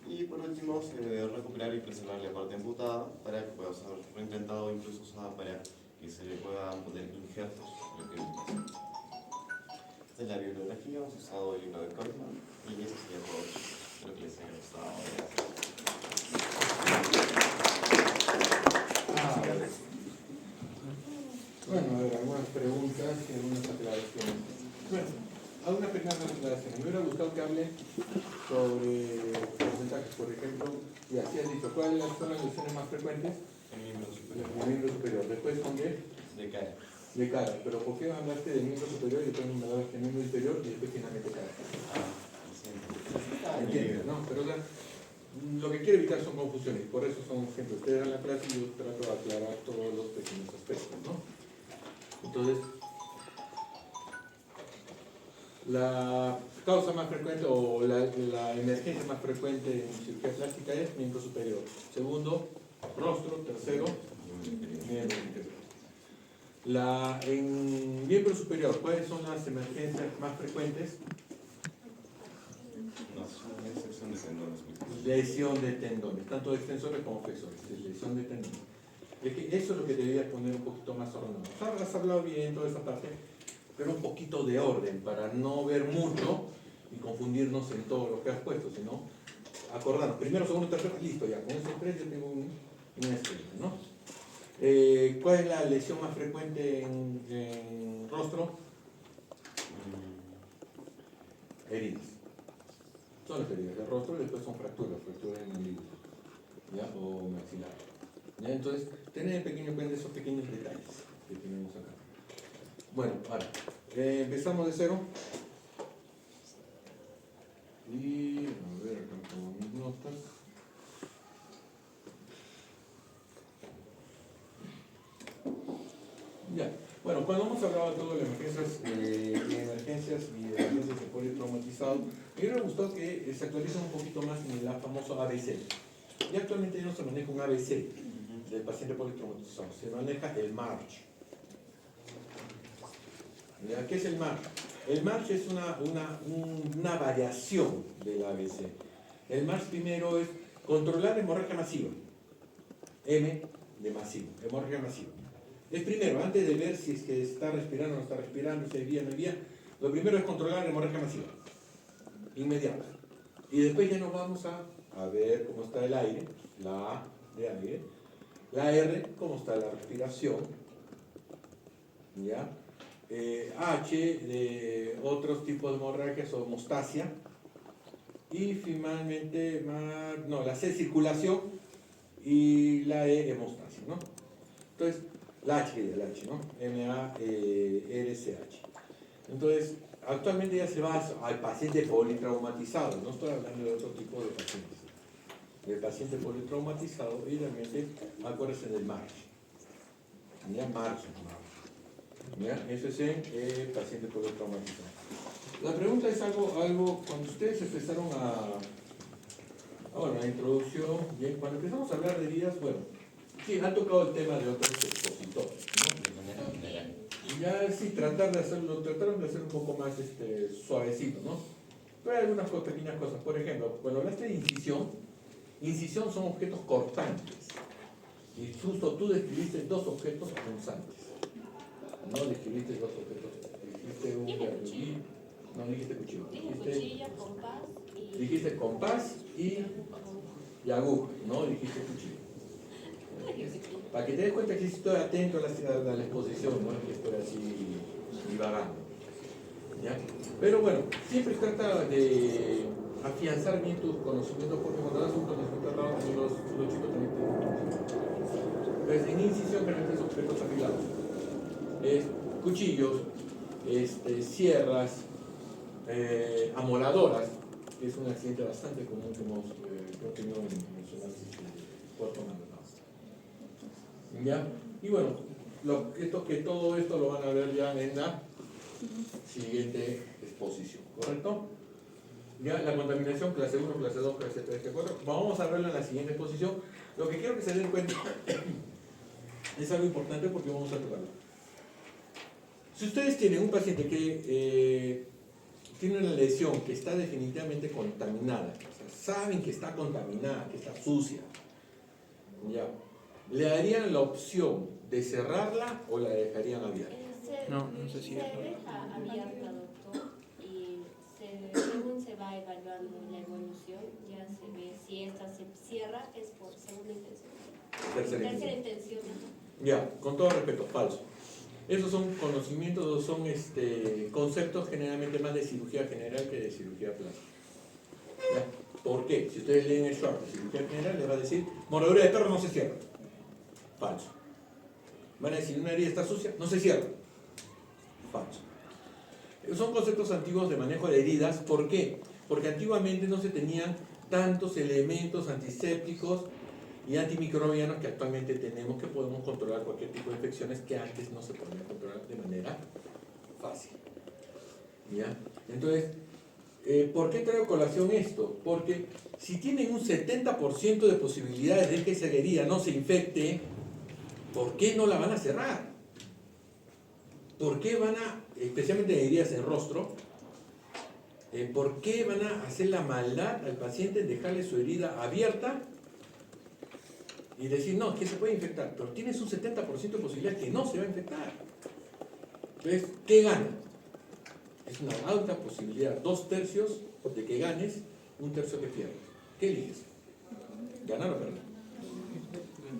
Y por último, se debe recuperar y preservar la parte amputada para que pueda ser reintentada o incluso usada para que se le puedan poner injertos. Esta es la bibliografía, hemos usado el libro de Kaufman y eso sería todo. Espero que les haya gustado. Bueno, a ver, algunas preguntas y algunas aclaraciones. Bueno, algunas pequeñas aclaraciones. Me hubiera gustado que hable sobre porcentajes, por ejemplo, y así has dicho, ¿cuáles son las lesiones más frecuentes? El miembro superior. El miembro superior. Después, ¿con qué? De cara. De cara. Pero ¿por qué hablaste del miembro superior y después me hablaste del miembro inferior y después finalmente cara? Entiendo, ¿no? Pero o sea, lo que quiero evitar son confusiones, por eso son ejemplos. Ustedes dan la clase y yo trato de aclarar todos los pequeños aspectos, ¿no? Entonces, la causa más frecuente o la emergencia más frecuente en cirugía plástica es miembro superior. Segundo, rostro. Tercero, miembro inferior. En miembro superior, ¿cuáles son las emergencias más frecuentes? No, es excepción de tendones. Lesión de tendones, tanto extensores como flexores, lesión de tendones. Es que eso es lo que deberías poner un poquito más ordenado. Has hablado bien toda esa parte, pero un poquito de orden para no ver mucho y confundirnos en todo lo que has puesto, sino acordarnos. Primero, segundo, tercero, listo ya. Con ese tres yo tengo una estrella, ¿no? ¿Cuál es la lesión más frecuente en rostro? Heridas. Son las heridas del rostro y después son fracturas de mandíbula, ¿ya? O maxilar. ¿Ya? Entonces, tener en pequeño cuenta esos pequeños detalles que tenemos acá. Bueno, ahora, empezamos de cero. Y, a ver, acá pongo mis notas. Ya, bueno, cuando hemos hablado de todo de emergencias y de emergencias de politraumatizado, me hubiera gustado que se actualicen un poquito más en el famoso ABC. Y actualmente ya no se maneja un ABC del paciente politraumatizado, se maneja el MARCH. ¿Ya? ¿Qué es el MARCH? El MARCH es una variación del ABC. El MARCH primero es controlar hemorragia masiva. M de masivo, hemorragia masiva. Es primero, antes de ver si es que está respirando o no está respirando, si hay vía o no hay vía, lo primero es controlar la hemorragia masiva, inmediata. Y después ya nos vamos a ver cómo está el aire, la A de aire, la R, cómo está la respiración, ¿ya? H de otros tipos de hemorragias o hemostasia, y finalmente la C, circulación, y la E, hemostasia, ¿no? Entonces, la H, ¿no? MARCH. Entonces, actualmente ya se va al paciente politraumatizado, no estoy hablando de otro tipo de pacientes. El paciente politraumatizado, y realmente, acuérdense del MARCH. ¿Ya? MARCH. ¿Ya? Eso es el paciente politraumatizado. La pregunta es algo cuando ustedes empezaron la introducción, bien, cuando empezamos a hablar de heridas, bueno, sí, han tocado el tema de otros expositores, ¿no? De manera general. Y ya sí, trataron de hacer un poco más suavecito, ¿no? Pero hay algunas pequeñas cosas. Por ejemplo, cuando hablaste de incisión son objetos cortantes. Y justo tú describiste dos objetos punzantes. No describiste dos objetos. Dijiste un cuchillo. No dijiste cuchillo. Cuchilla, compás y... Dijiste compás y aguja. No dijiste cuchillo. Para que te des cuenta que estoy atento a la exposición, no es que estoy así divagando. ¿Ya? Pero bueno, siempre trata de afianzar bien tus conocimientos, porque cuando das un conocimiento al lado, los chicos también tienen conocimiento. Entonces, en incisión, generalmente son objetos afilados. Cuchillos, sierras, amoladoras, que es un accidente bastante común que hemos tenido en zonas de Puerto Maldonado. ¿Ya? Y bueno, todo esto lo van a ver ya en la siguiente exposición, ¿correcto? Ya la contaminación clase 1, clase 2, clase 3, clase 4, vamos a verlo en la siguiente exposición. Lo que quiero que se den cuenta es algo importante porque vamos a tocarlo. Si ustedes tienen un paciente que tiene una lesión que está definitivamente contaminada, o sea, saben que está contaminada, que está sucia, ya, ¿le darían la opción de cerrarla o la dejarían abierta? No sé si se deja abierta, doctor, y según se va evaluando la evolución, ya se ve si esta se cierra, es por segunda intención. Tercera intención. Ya, con todo respeto, falso. Esos son conocimientos, son conceptos generalmente más de cirugía general que de cirugía plástica. ¿Ya? ¿Por qué? Si ustedes leen el short de cirugía general, les va a decir, mordedura de perro no se cierra. Falso. Van a decir, una herida está sucia, no se cierra. Falso. Son conceptos antiguos de manejo de heridas. ¿Por qué? Porque antiguamente no se tenían tantos elementos antisépticos y antimicrobianos que actualmente tenemos, que podemos controlar cualquier tipo de infecciones que antes no se podían controlar de manera fácil. ¿Ya? Entonces, ¿por qué traigo a colación esto? Porque si tienen un 70% de posibilidades de que esa herida no se infecte, ¿por qué no la van a cerrar? ¿Por qué van a, especialmente en heridas en rostro, por qué van a hacer la maldad al paciente en dejarle su herida abierta y decir, no, que se puede infectar? Pero tienes un 70% de posibilidad que no se va a infectar. Entonces, ¿qué gana? Es una alta posibilidad, 2/3 de que ganes, 1/3 que pierdas. ¿Qué eliges? ¿Ganar o perder?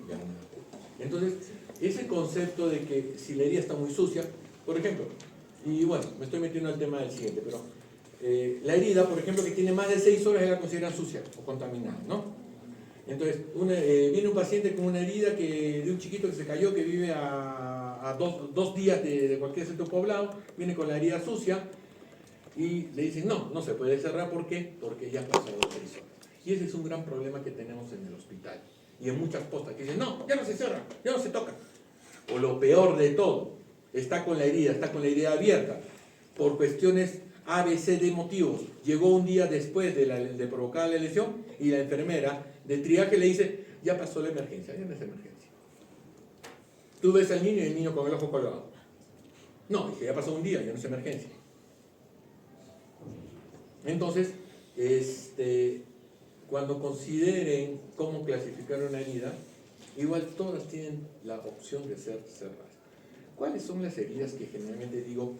Ganar. Entonces, ese concepto de que si la herida está muy sucia, por ejemplo, y bueno, me estoy metiendo al tema del siguiente, pero la herida, por ejemplo, que tiene más de 6 horas, ya la consideran sucia o contaminada, ¿no? Entonces, viene un paciente con una herida de un chiquito que se cayó, que vive a dos días de cualquier centro poblado, viene con la herida sucia y le dicen, no se puede cerrar. ¿Por qué? Porque ya pasó 6 horas. Y ese es un gran problema que tenemos en el hospital y en muchas postas, que dicen, no, ya no se cierra, ya no se toca. O lo peor de todo, está con la herida abierta, por cuestiones ABCD motivos. Llegó un día después de provocar la lesión y la enfermera de triaje le dice, ya pasó la emergencia, ya no es emergencia. Tú ves al niño y el niño con el ojo colgado. No, dije, ya pasó un día, ya no es emergencia. Entonces, cuando consideren cómo clasificar una herida, igual todas tienen la opción de ser cerradas. ¿Cuáles son las heridas que generalmente digo,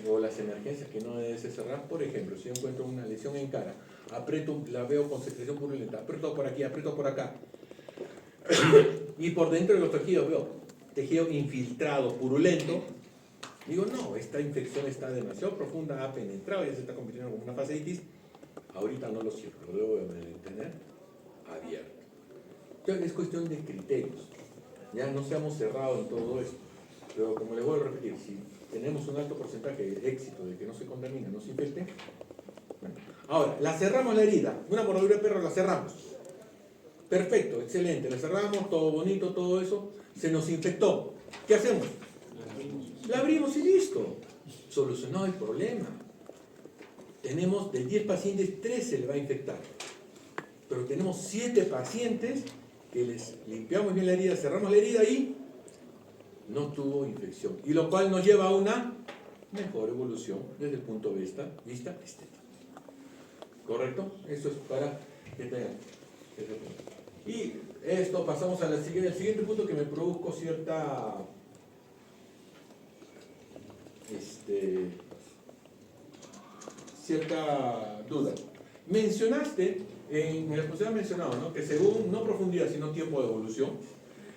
o las emergencias que no debe ser cerradas? Por ejemplo, si yo encuentro una lesión en cara, aprieto, la veo con secreción purulenta, aprieto por aquí, aprieto por acá, y por dentro de los tejidos veo tejido infiltrado, purulento, digo, no, esta infección está demasiado profunda, ha penetrado, ya se está convirtiendo en una fasciitis, ahorita no lo cierro, lo debo de mantener abierto. Entonces es cuestión de criterios, ya no seamos cerrados en todo esto, pero como les voy a repetir, si tenemos un alto porcentaje de éxito de que no se contamine, no se infecte, bueno. Ahora, la cerramos la herida, una mordedura de perro la cerramos, perfecto, excelente, la cerramos, todo bonito, todo eso, se nos infectó, ¿qué hacemos? La abrimos y listo, solucionado el problema. Tenemos de 10 pacientes, 3 se le va a infectar, pero tenemos 7 pacientes que les limpiamos bien la herida, cerramos la herida y no tuvo infección, y lo cual nos lleva a una mejor evolución desde el punto de vista estético. ¿Correcto? Eso es para que tengan. Y esto pasamos al siguiente punto que me produjo cierta duda. Mencionaste, en el exposición mencionado, ¿no?, que según no profundidad sino tiempo de evolución,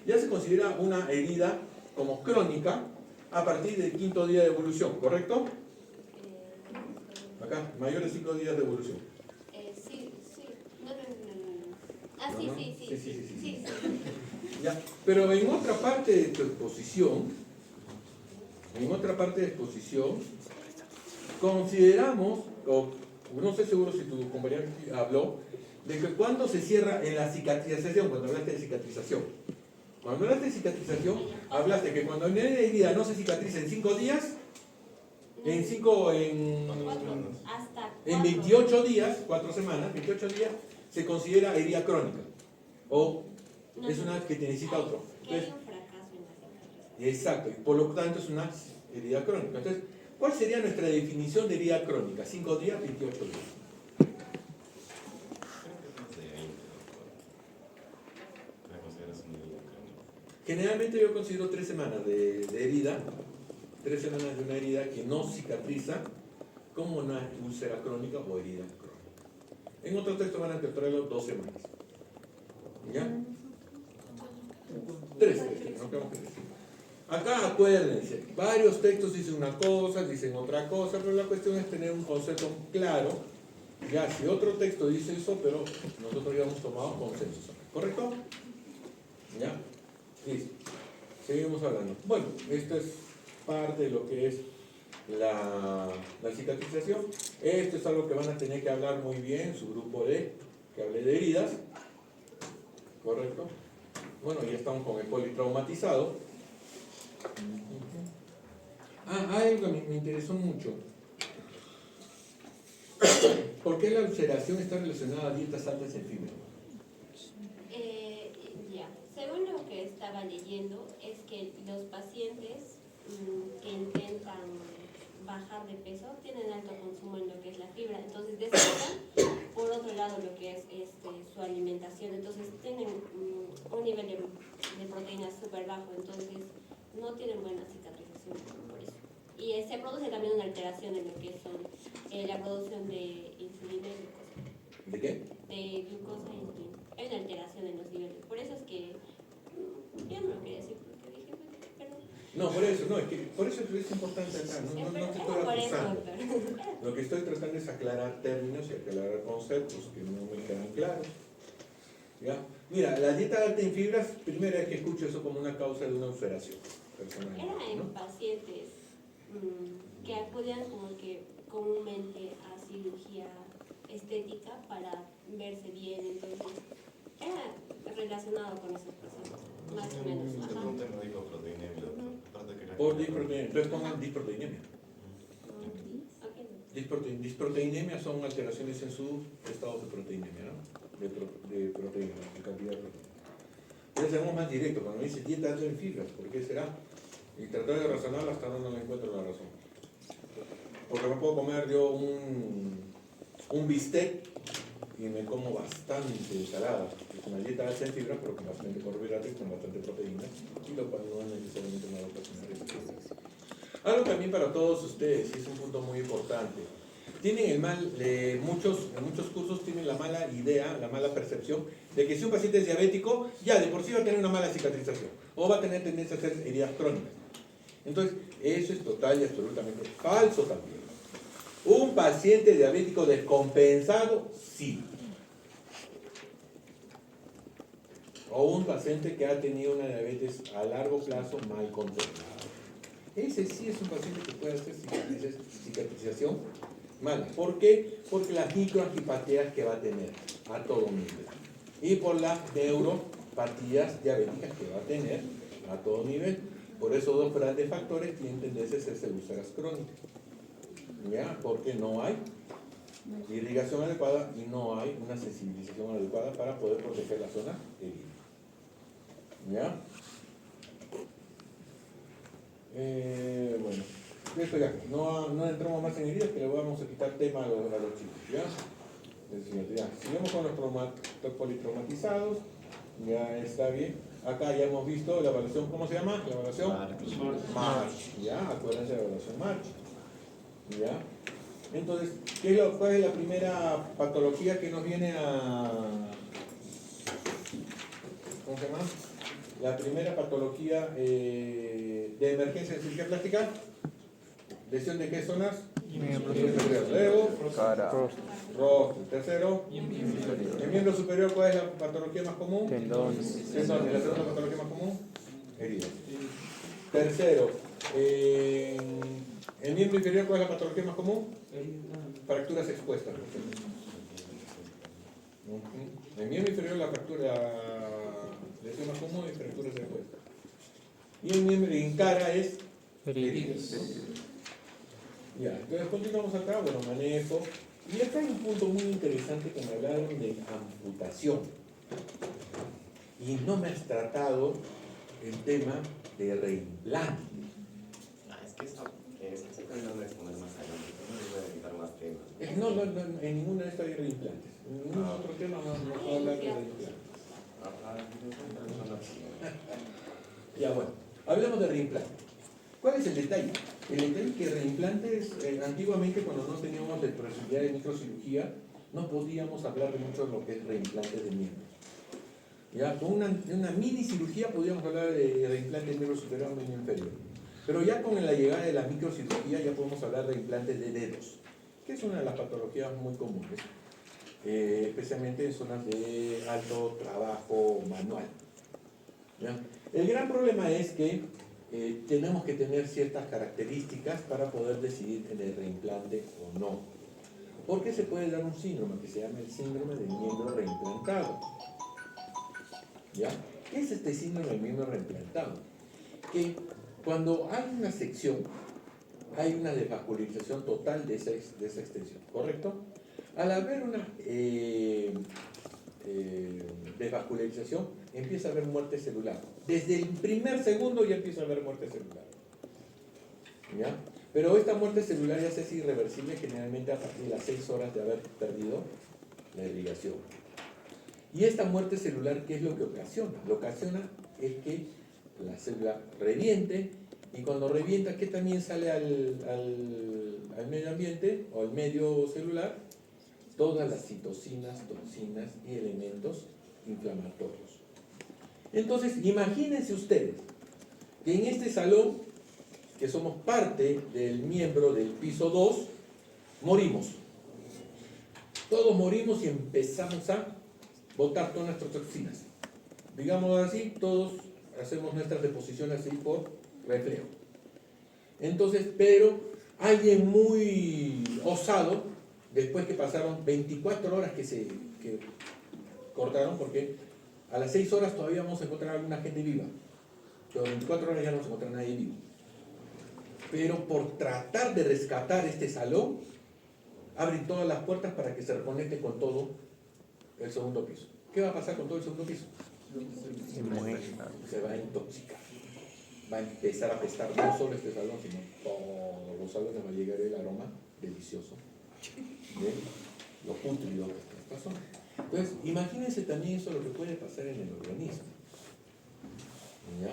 ya se considera una herida como crónica a partir del 5.º día de evolución, ¿correcto? Acá, mayores de 5 días de evolución. Sí, sí. No. Ah, sí, ¿No? sí, sí. Sí. Ya. Pero en otra parte de tu exposición, consideramos, o no estoy seguro si tu compañero habló, de que cuando se cierra en la cicatrización, cuando hablaste de cicatrización. Cuando hablaste de cicatrización, hablaste que cuando una herida no se cicatriza en 5 días, en 28 días, 4 semanas, 28 días, se considera herida crónica. O es una que te necesita otro. Que hay un fracaso en la cicatrización. Exacto, y por lo tanto es una herida crónica. Entonces, ¿cuál sería nuestra definición de herida crónica? 5 días, 28 días. Generalmente yo considero 3 semanas de herida, 3 semanas de una herida que no cicatriza como una úlcera crónica o herida crónica. En otro texto van a interpretarlo 2 semanas. ¿Ya? 3, no creo que 3. Acá acuérdense, varios textos dicen una cosa, dicen otra cosa, pero la cuestión es tener un concepto claro. Ya, si otro texto dice eso, pero nosotros ya hemos tomado consenso, ¿correcto? ¿Ya? Listo. Seguimos hablando. Bueno, esto es parte de lo que es la cicatrización. Esto es algo que van a tener que hablar muy bien, su grupo D, que hable de heridas. ¿Correcto? Bueno, ya estamos con el politraumatizado. Algo que me interesó mucho. ¿Por qué la ulceración está relacionada a dietas altas en fibra? Según lo que estaba leyendo, es que los pacientes que intentan bajar de peso tienen alto consumo en lo que es la fibra, entonces descuidan por otro lado lo que es su alimentación, entonces tienen un nivel de proteínas súper bajo, entonces no tienen buena cicatrización por eso. Y se produce también una alteración en lo que son la producción de insulina y glucosa. ¿De qué? De glucosa e insulina. Hay una alteración en los niveles. Por eso es que yo no lo quería decir porque dije, pero... No, por eso, no, es que por eso es importante acá, no te estoy acusando. Lo que estoy tratando es aclarar términos y aclarar conceptos que no me quedan claros. ¿Ya? Mira, la dieta alta en fibras, primera vez que escucho eso como una causa de una ulceración personal. Era en pacientes que acudían como que comúnmente a cirugía estética para verse bien, entonces era relacionado con esas personas, más o menos. Te pregunté el médico proteinemia. Por disproteinemia, entonces pongan disproteinemia. Disproteinemia son alteraciones en su estado de proteinemia, ¿no? De proteína, de cantidad de proteína. Ya seamos más directos, cuando me dice dieta alta en fibras, ¿por qué será? Y tratar de razonarla hasta no me encuentro la razón. Porque me puedo comer yo un bistec y me como bastante ensalada. Es una dieta alta en fibras, pero con bastante carbohidratos y con bastante proteína, y lo cual no es necesariamente una adaptación. Algo también para todos ustedes, y es un punto muy importante. Tienen el mal, en muchos cursos tienen la mala idea, la mala percepción de que si un paciente es diabético, ya de por sí va a tener una mala cicatrización o va a tener tendencia a hacer heridas crónicas. Entonces, eso es total y absolutamente falso también. Un paciente diabético descompensado, sí. O un paciente que ha tenido una diabetes a largo plazo mal controlada. Ese sí es un paciente que puede hacer cicatrización mala. ¿Por qué? Porque las microangiopatías que va a tener a todo nivel. Y por las neuropatías diabéticas que va a tener a todo nivel. Por esos dos grandes factores tienen tendencia a hacerse úlceras crónicas. ¿Ya? Porque no hay irrigación adecuada y no hay una sensibilización adecuada para poder proteger la zona herida. ¿Ya? Bueno, esto ya, no entramos más en heridas, que le vamos a quitar tema a los chicos, ¿ya? Ya. Seguimos con los politraumatizados, ya está bien. Acá ya hemos visto la evaluación, ¿cómo se llama? La evaluación March, ¿ya? Acuérdense de la evaluación March, ¿ya? Entonces, ¿cuál es la primera patología que nos viene a... ¿Cómo se llama? La primera patología de emergencia en cirugía plástica, lesión de qué zonas? Miembro inferior. Luego, cara, rostro. Tercero, el miembro superior, ¿cuál es la patología más común? tendones, Tendón. ¿Y la segunda patología más común? Heridas. Tercero, el miembro inferior, ¿cuál es la patología más común? Fracturas expuestas. El miembro inferior, la lesión más común es fracturas expuestas. Y el miembro en cara es heridas. Ya, entonces continuamos acá, bueno, manejo. Y acá hay un punto muy interesante que me hablaron de amputación. Y no me has tratado el tema de reimplante. Es que eso estoy terminando de exponer más adelante, no les voy a dedicar más temas. No, en ninguna de estas hay reimplantes. En ningún otro tema no puedo hablar de reimplantes. Ya, bueno, hablemos de reimplante. ¿Cuál es el detalle? El detalle es que reimplantes, antiguamente cuando no teníamos la posibilidad de microcirugía, no podíamos hablar de mucho de lo que es reimplantes de miembro. Ya, con una mini cirugía podíamos hablar de reimplantes de miembro superior o miembro inferior. Pero ya con la llegada de la microcirugía ya podemos hablar de implantes de dedos, que es una de las patologías muy comunes, especialmente en zonas de alto trabajo manual. ¿Ya? El gran problema es que tenemos que tener ciertas características para poder decidir en el reimplante o no. Porque se puede dar un síndrome que se llama el síndrome del miembro reimplantado. ¿Ya? ¿Qué es este síndrome del miembro reimplantado? Que cuando hay una sección, hay una desvascularización total de esa extensión, ¿correcto? Al haber una desvascularización, empieza a haber muerte celular. Desde el primer segundo ya empieza a haber muerte celular. ¿Ya? Pero esta muerte celular ya se hace irreversible generalmente a partir de las 6 horas de haber perdido la irrigación. Y esta muerte celular, ¿qué es lo que ocasiona? Lo que ocasiona es que la célula reviente, y cuando revienta, ¿qué también sale al medio ambiente o al medio celular? Todas las citocinas, toxinas y elementos inflamatorios. Entonces, imagínense ustedes que en este salón, que somos parte del miembro del piso 2, morimos. Todos morimos y empezamos a botar todas nuestras toxinas. Digamos así, todos hacemos nuestras deposiciones así por reflejo. Entonces, pero alguien muy osado, después que pasaron 24 horas que cortaron, porque a las 6 horas todavía vamos a encontrar alguna gente viva, pero 24 horas ya no vamos a encontrar a nadie vivo. Pero por tratar de rescatar este salón, abren todas las puertas para que se reconecte con todo el segundo piso. ¿Qué va a pasar con todo el segundo piso? Se va a intoxicar. Va a empezar a apestar no solo este salón, sino todos los salones. Va a llegar el aroma delicioso de lo pútrido de esta zona. Entonces, imagínense también eso lo que puede pasar en el organismo. ¿Ya?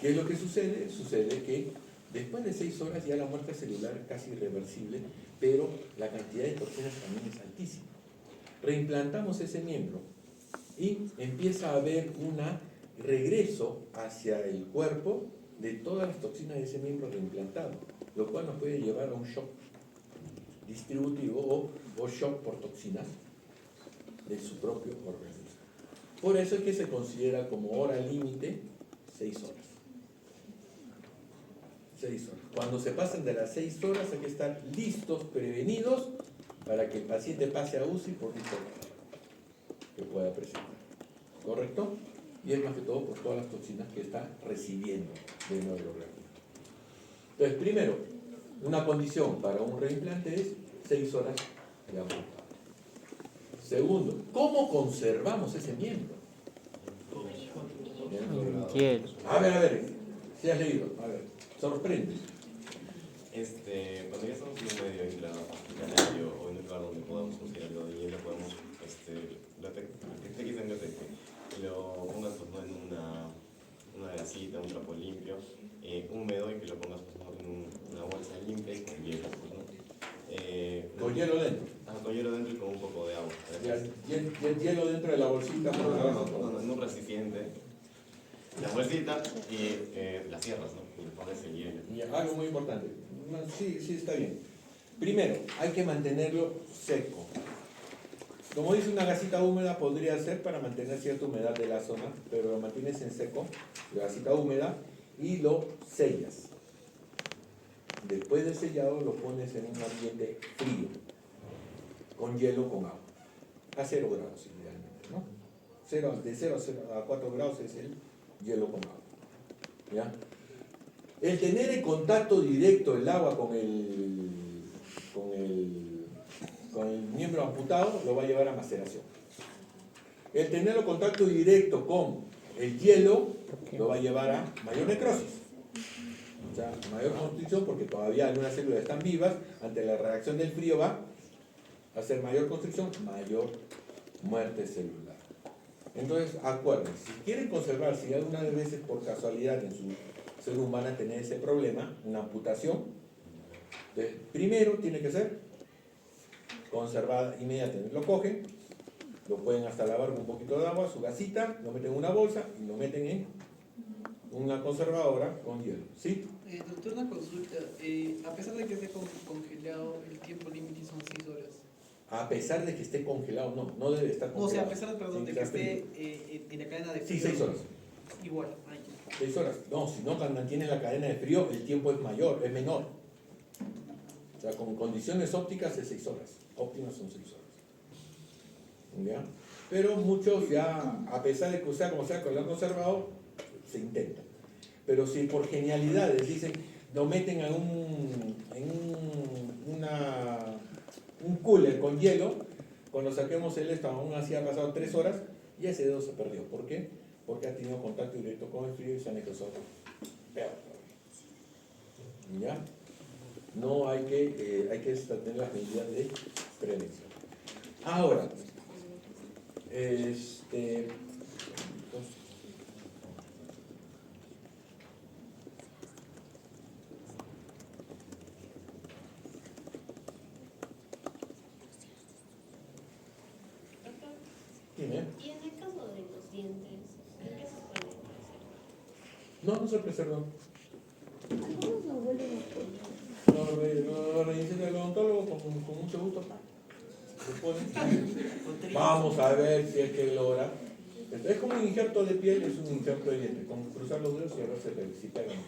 ¿Qué es lo que sucede? Sucede que después de 6 horas ya la muerte celular es casi irreversible, pero la cantidad de toxinas también es altísima. Reimplantamos ese miembro y empieza a haber un regreso hacia el cuerpo de todas las toxinas de ese miembro reimplantado, lo cual nos puede llevar a un shock distributivo o shock por toxinas de su propio organismo. Por eso es que se considera como hora límite 6 horas. 6 horas. Cuando se pasan de las 6 horas hay que estar listos, prevenidos, para que el paciente pase a UCI por discapacidad que pueda presentar. ¿Correcto? Y es más que todo por todas las toxinas que está recibiendo de nuestro organismo. Entonces, primero, una condición para un reimplante es 6 horas de amputado. Segundo, ¿cómo conservamos ese miembro? hielo. A ver, si has leído, a ver, sorprende. Cuando ya estamos en un medio intrahospitalario o en un lugar donde podamos conseguir algo de hielo, podemos, lo pongas pues, ¿no? en una gasita, un trapo limpio, húmedo, y que lo pongas pues, ¿no? en una bolsa limpia y con hielo. Pues, ¿no? Con hielo dentro. Con hielo dentro y con un poco de agua. Y el hielo dentro de la bolsita. No, en un recipiente. La bolsita y la cierras, ¿no? Y le pones el hielo. Y algo muy importante. Sí, está bien. Primero, hay que mantenerlo seco. Como dice, una gasita húmeda podría ser para mantener cierta humedad de la zona, pero lo mantienes en seco, la gasita húmeda, y lo sellas. Después de sellado lo pones en un ambiente frío, con hielo, con agua, a 0 grados idealmente, ¿no? De 0 a 4 grados es el hielo con agua, ¿ya? El tener el contacto directo del agua con el miembro amputado lo va a llevar a maceración. El tener el contacto directo con el hielo lo va a llevar a mayor necrosis. O sea, mayor constricción, porque todavía algunas células están vivas, ante la reacción del frío va a hacer mayor constricción, mayor muerte celular. Entonces, acuérdense, si quieren conservar, si alguna de veces por casualidad en su célula humana tener ese problema, una amputación, entonces, primero tiene que ser conservada inmediatamente. Lo cogen, lo pueden hasta lavar con un poquito de agua, su gasita, lo meten en una bolsa y lo meten en una conservadora con hielo. ¿Sí? Doctor, una consulta. A pesar de que esté congelado, el tiempo límite son 6 horas. A pesar de que esté congelado, no debe estar congelado. O sea, a pesar, perdón, Sí, de que está esté frío. en la cadena de Sí, frío. 6 horas. Igual. 6 horas. No, si no mantiene la cadena de frío, el tiempo es mayor, es menor. O sea, con condiciones ópticas es 6 horas. Óptimas son 6 horas. ¿Ya? Pero muchos ya, a pesar de que sea como sea, con lo han conservado, se intenta. Pero si por genialidades dicen, lo meten en un cooler con hielo, cuando saquemos el esto, aún así ha pasado 3 horas, y ese dedo se perdió. ¿Por qué? Porque ha tenido contacto directo con el frío y se ha necrosado. Peor. ¿Ya? No hay que tener las medidas de prevención. Ahora, dime. Y en el caso de los dientes, ¿en qué se puede hacer? No se preservan. Algunos no vuelven a poner. Lo reinicia el odontólogo con mucho gusto. Lo pone. Vamos a ver si es que logra. Es como un injerto de piel, es un injerto de diente. Con cruzar los dedos y ahora se pegan.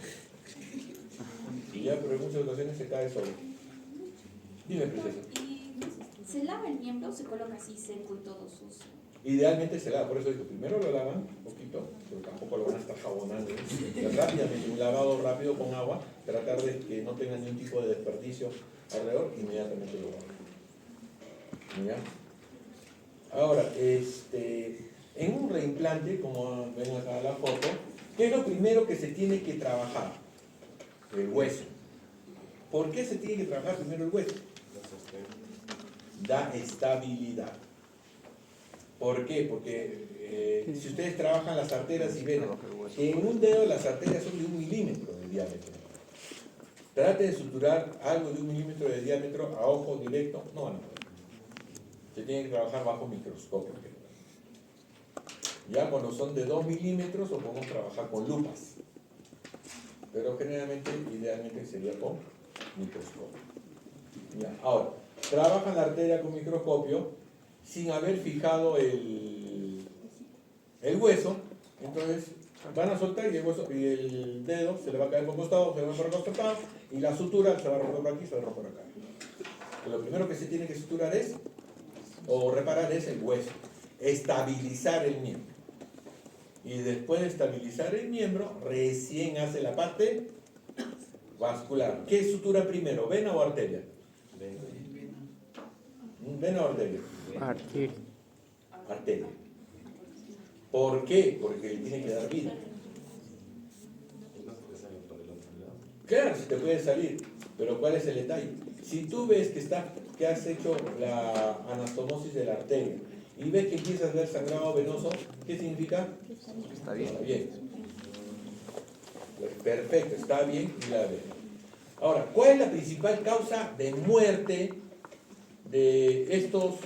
Y ya, pero en muchas ocasiones se cae solo. Dime, princesa. ¿Y se lava el miembro o se coloca así seco y todo sucio? Idealmente se lava, por eso digo, primero lo lavan un poquito, pero tampoco lo van a estar jabonando. Rápidamente, un lavado rápido con agua, tratar de que no tenga ningún tipo de desperdicio alrededor, inmediatamente lo lavan. ¿Ya? Ahora, en un reimplante, como ven acá en la foto, ¿qué es lo primero que se tiene que trabajar? El hueso. ¿Por qué se tiene que trabajar primero el hueso? Da estabilidad. ¿Por qué? Porque si ustedes trabajan las arterias y ven, en un dedo las arterias son de 1 milímetro de diámetro. Trate de suturar algo de 1 milímetro de diámetro a ojo directo, no van a poder. Se tiene que trabajar bajo microscopio. Ya cuando son de 2 milímetros, o podemos trabajar con lupas. Pero generalmente, idealmente sería con microscopio. Ya. Ahora, trabajan la arteria con microscopio sin haber fijado el hueso, entonces van a soltar y el dedo se le va a caer por costado, se le va a romper por costado, y la sutura se va a romper por aquí, se va a romper por acá. Lo primero que se tiene que suturar o reparar es el hueso, estabilizar el miembro. Y después de estabilizar el miembro, recién hace la parte vascular. ¿Qué sutura primero, vena o arteria? ¿Vena o arteria? Arteria. ¿Por qué? Porque le tiene que dar vida. Claro, si te puede salir, pero ¿cuál es el detalle? Si tú ves que has hecho la anastomosis de la arteria y ves que empiezas a ver sangrado venoso, ¿qué significa? Está bien. Está bien. Perfecto, está bien y la ve. Ahora, ¿cuál es la principal causa de muerte de estos,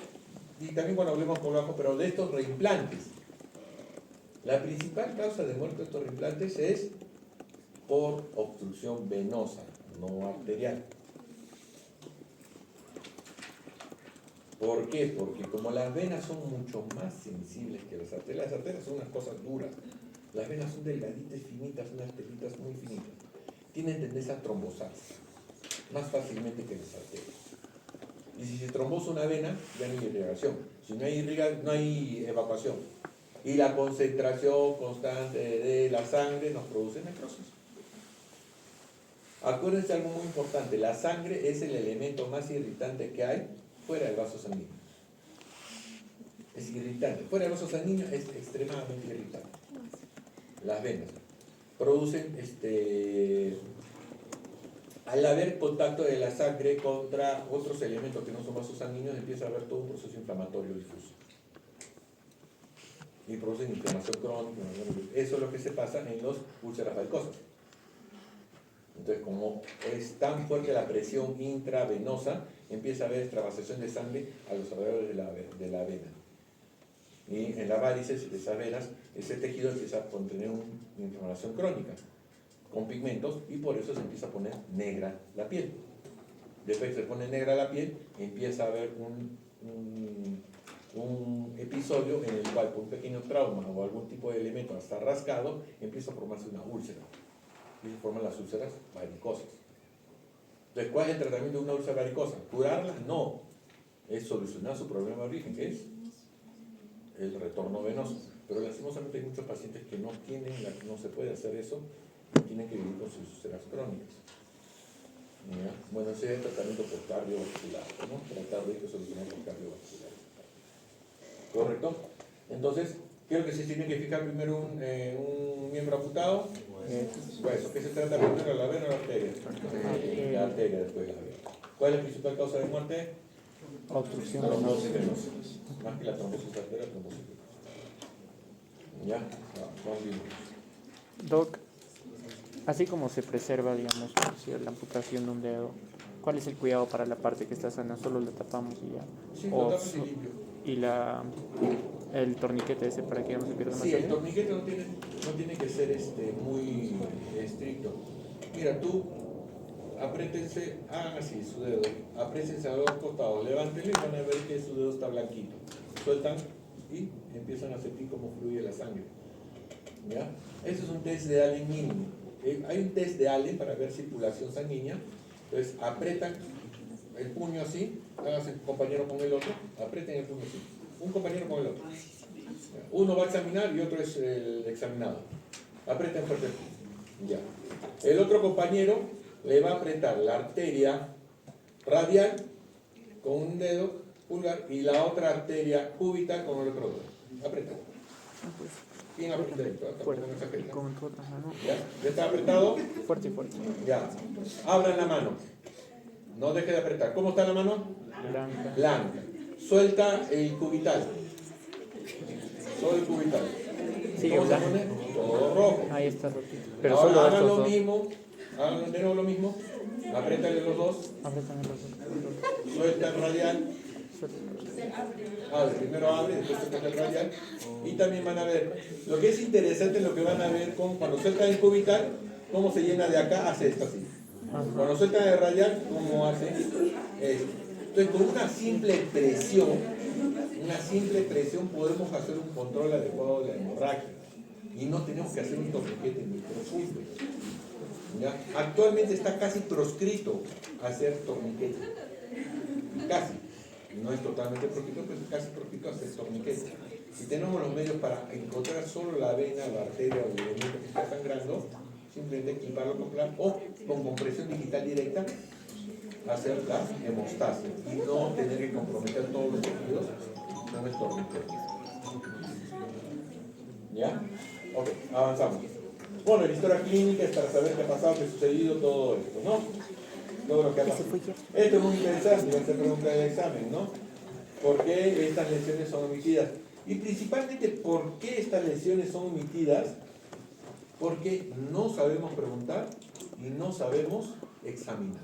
y también cuando hablemos por abajo, pero de estos reimplantes? La principal causa de muerte de estos reimplantes es por obstrucción venosa, no arterial. ¿Por qué? Porque como las venas son mucho más sensibles que las arterias son unas cosas duras. Las venas son delgaditas, finitas, unas telitas muy finitas. Tienen tendencia a trombosarse más fácilmente que las arterias. Y si se trombosa una vena, ya no hay irrigación. Si no hay no hay evacuación. Y la concentración constante de la sangre nos produce necrosis. Acuérdense algo muy importante, la sangre es el elemento más irritante que hay fuera del vaso sanguíneo. Es irritante. Fuera del vaso sanguíneo es extremadamente irritante. Las venas producen, al haber contacto de la sangre contra otros elementos que no son vasos sanguíneos, empieza a haber todo un proceso inflamatorio difuso. Y producen inflamación crónica. Eso es lo que se pasa en los úlceras varicosas. Entonces, como es tan fuerte la presión intravenosa, empieza a haber extravasación de sangre a los alrededores de la vena. Y en las varices de esas venas, ese tejido empieza a contener una inflamación crónica con pigmentos y por eso se empieza a poner negra la piel. Después que se pone negra la piel, empieza a haber un episodio en el cual por un pequeño trauma o algún tipo de elemento hasta rascado, empieza a formarse una úlcera. Y se forman las úlceras varicosas. Entonces, ¿cuál es el tratamiento de una úlcera varicosa? ¿Curarla? No. Es solucionar su problema de origen, que es el retorno venoso. Pero lastimosamente hay muchos pacientes que no se puede hacer eso y tienen que vivir con sus úlceras crónicas. ¿Ya? Bueno, ese es el tratamiento por cardiovascular, ¿no? Tratar de solucionar por cardiovascular. ¿Correcto? Entonces, ¿qué es lo que se tiene que fijar primero un miembro amputado? Hueso. ¿Qué se trata primero, la vena o la arteria? La arteria, después la vena. ¿Cuál es la principal causa de muerte? Obstrucción Trombosis venosa. Más que la trombosis arterial, trombosis venosa. ¿Ya? Continuamos. Doc, así como se preserva, digamos, por decir, la amputación de un dedo, ¿cuál es el cuidado para la parte que está sana? ¿Solo la tapamos y ya? Sí, lo tapas y limpio. ¿Y el torniquete ese para que no se pierda más Sí, el sangre? torniquete no tiene que ser muy estricto. Mira, tú apriétense, hagan así su dedo, apriétense a los costados, levántenlo y van a ver que su dedo está blanquito. Sueltan y empiezan a sentir cómo fluye la sangre. ¿Ya? Eso es un test de Allen mínimo. Hay un test de Allen para ver circulación sanguínea. Entonces aprietan el puño así, háganse compañero con el otro, aprieten el puño así, un compañero con el otro. Uno va a examinar y otro es el examinado. Aprieten fuerte el puño. Ya. El otro compañero le va a apretar la arteria radial con un dedo pulgar y la otra arteria cúbita con el otro dedo. Aprieten. Bien apretadito, Fuerte. no se aprieta. Con tu otra mano. ¿Ya? ¿Ya está apretado? Fuerte y fuerte. Ya. Abran la mano. No deje de apretar. ¿Cómo está la mano? Blanca. Blanca. Suelta el cubital. Solo el cubital. Sigue ¿Cómo se blanco. pone? Todo rojo. Ahí está rotito. Pero Ahora solo hagan estos lo dos. mismo. Hagan de nuevo lo mismo. Apriétale los dos. Apriétame los dos. Suelta el radial. Primero abre, después suelta el radial. Y también van a ver. Lo que es interesante, lo que van a ver cuando sueltan el cubital, cómo se llena de acá, hace esto así. Cuando sueltan el radial, cómo hace esto. Entonces, con una simple presión podemos hacer un control adecuado de la hemorragia. Y no tenemos que hacer un torniquete muy profundo. ¿Ya? Actualmente está casi proscrito hacer torniquete. Casi. No es totalmente proscrito, pero es casi proscrito hacer torniquete. Si tenemos los medios para encontrar solo la vena, la arteria o el elemento que está sangrando, simplemente equiparlo con plan o con compresión digital directa, hacer la hemostasia y no tener que comprometer todos los tejidos con el torniquete. ¿Ya? Ok, avanzamos. Bueno, la historia clínica es para saber qué ha pasado, qué ha sucedido, todo esto, ¿no? Todo lo que ha pasado. Esto es muy interesante, va a ser pregunta del examen, ¿no? ¿Por qué estas lesiones son omitidas? Y principalmente, ¿por qué estas lesiones son omitidas? Porque no sabemos preguntar y no sabemos examinar.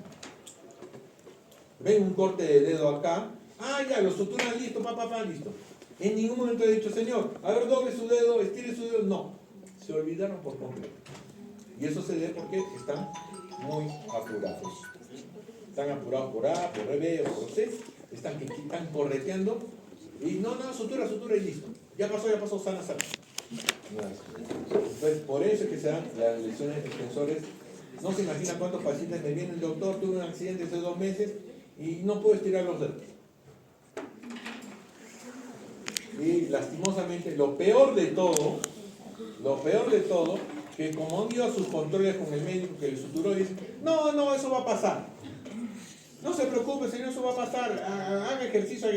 Ven un corte de dedo acá. Ah, ya, lo suturan, listo, listo. En ningún momento he dicho, señor, a ver, doble su dedo, estire su dedo. No, se olvidaron por completo. Y eso se debe porque están muy apurados. Están apurados por A, por B o por C están correteando y no, sutura y listo. Ya pasó, sana. Entonces, por eso es que se dan las lesiones de extensores. No se imagina cuántos pacientes me vienen, doctor, tuve un accidente hace 2 meses y no puedo estirar los dedos. Y lastimosamente, lo peor de todo, que como han ido a sus controles con el médico que le suturó, dice, no, eso va a pasar. No se preocupe, señor, eso va a pasar. Haga ejercicio.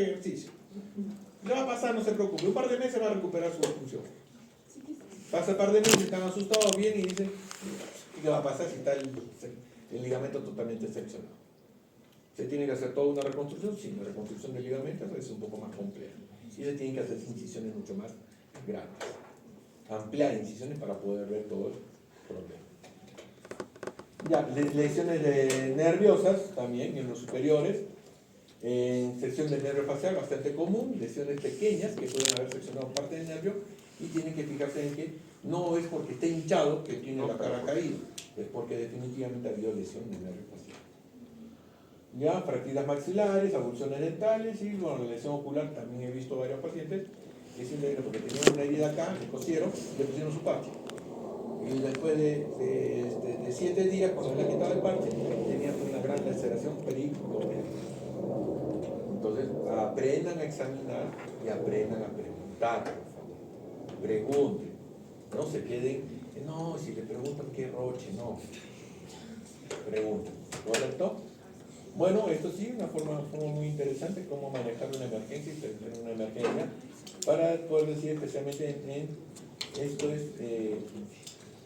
Le va a pasar, no se preocupe. Un par de meses va a recuperar su función. Pasa un par de meses, están asustados, bien y dicen, ¿qué va a pasar si está el ligamento totalmente seccionado? ¿Se tiene que hacer toda una reconstrucción? Sí, la reconstrucción del ligamento es un poco más compleja. Y se tienen que hacer incisiones mucho más grandes. Ampliar incisiones para poder ver todo el problema. Ya, lesiones nerviosas también en los superiores. Sección del nervio facial bastante común, lesiones pequeñas que pueden haber seccionado parte del nervio y tienen que fijarse en que no es porque esté hinchado que tiene la cara caída, es porque definitivamente ha habido lesión del nervio facial. Ya, fracturas maxilares, avulsiones dentales y bueno, la lesión ocular también he visto varios pacientes que simplemente porque tenían una herida acá, le cosieron, le pusieron su parche. Y después de 7 días, cuando le han quitado el parche, tenían una gran laceración pericordial. Entonces, aprendan a examinar y aprendan a preguntar, por favor. Pregunten. No se queden, no, si le preguntan qué roche, no. Pregunten. ¿Correcto? Bueno, esto sí, una forma muy interesante, cómo manejar una emergencia y tener una emergencia, para poder decir especialmente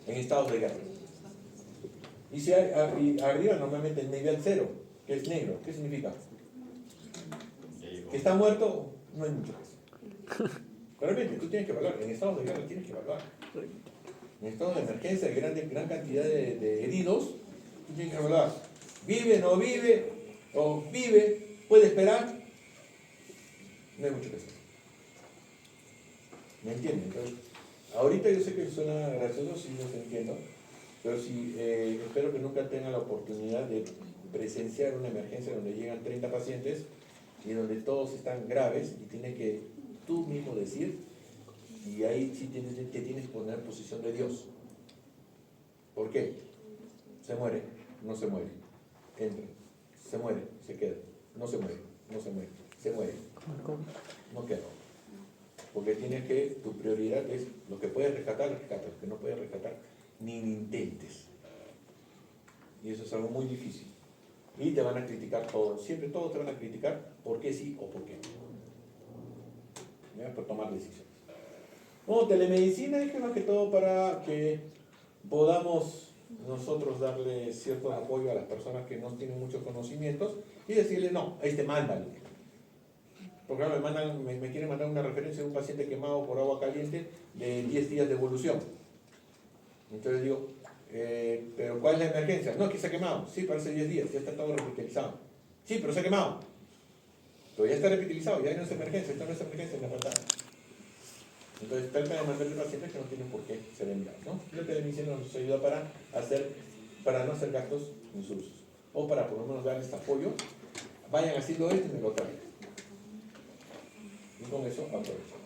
en estados de guerra. Y si hay, y arriba normalmente el nivel 0, que es negro, ¿qué significa? Que está muerto, no hay mucho caso. Realmente tú tienes que evaluar, en estados de guerra tienes que evaluar. En estados de emergencia, de gran cantidad de heridos, tú tienes que evaluar. ¿Vive, no vive? ¿O vive? ¿Puede esperar? No hay mucho que hacer. ¿Me entienden? Entonces, ahorita yo sé que suena gracioso, sí los entiendo, pero sí, espero que nunca tengan la oportunidad de presenciar una emergencia donde llegan 30 pacientes y donde todos están graves y tienes que tú mismo decir, y ahí sí te tienes que poner en posición de Dios. ¿Por qué? Se muere, no se muere. Entra, se muere, se queda. No se muere, no se muere. Se muere, no queda. Porque tienes que, tu prioridad es lo que puedes rescatar, rescata. Lo que no puedes rescatar, ni lo intentes. Y eso es algo muy difícil. Y te van a criticar todos. Siempre todos te van a criticar por qué sí o por qué no. ¿Ya? Por tomar decisiones. No, telemedicina es que más que todo para que podamos nosotros darle cierto apoyo a las personas que no tienen muchos conocimientos y decirle, no, mándalo. Porque ahora me quieren mandar una referencia de un paciente quemado por agua caliente de 10 días de evolución. Entonces digo, ¿pero cuál es la emergencia? No, que se ha quemado. Sí, pero hace 10 días, ya está todo revitalizado. Sí, pero se ha quemado. Pero ya está revitalizado, ya no es emergencia, esta no es emergencia, es la patada. Entonces, trata de mandarle pacientes que no tienen por qué ser enviados, ¿no? La telemedicina nos ayuda para no hacer gastos insulsos. O para por lo menos darles apoyo. Vayan haciendo esto y me lo traen. Y con eso aprovecho.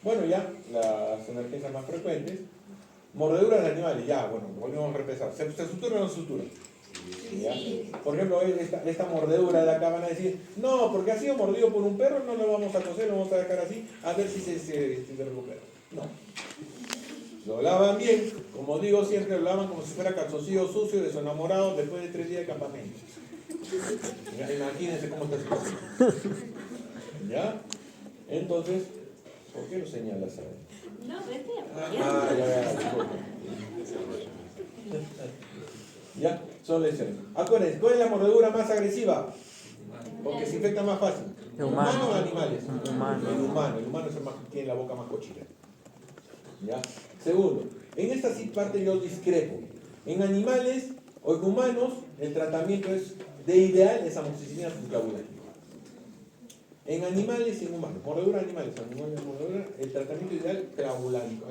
Bueno, ya las emergencias más frecuentes. Mordeduras de animales, ya, bueno, volvemos a repensar. ¿Se sutura o no se sutura? ¿Ya? Por ejemplo, esta mordedura de acá van a decir, no, porque ha sido mordido por un perro, no lo vamos a coser, lo vamos a dejar así, a ver si se recupera. No. Lo lavan bien, como digo siempre, lo lavan como si fuera calzoncillo sucio de su enamorado después de 3 días de campamento. ¿Ya? Imagínense cómo está su. ¿Ya? Entonces, ¿por qué lo señalas ahí? No, vete. Ya, son lesiones. Acuérdense, ¿cuál es la mordedura más agresiva? Porque se infecta más fácil. ¿Humano o animales? Humano. El humano es el más que tiene la boca más cochina. ¿Ya? Segundo, en esta sí parte yo discrepo. En animales o en humanos, el tratamiento es de ideal es amoxicilina subclavulante. En animales y en humanos, mordedura de animales, mordedura, el tratamiento ideal clavulánico,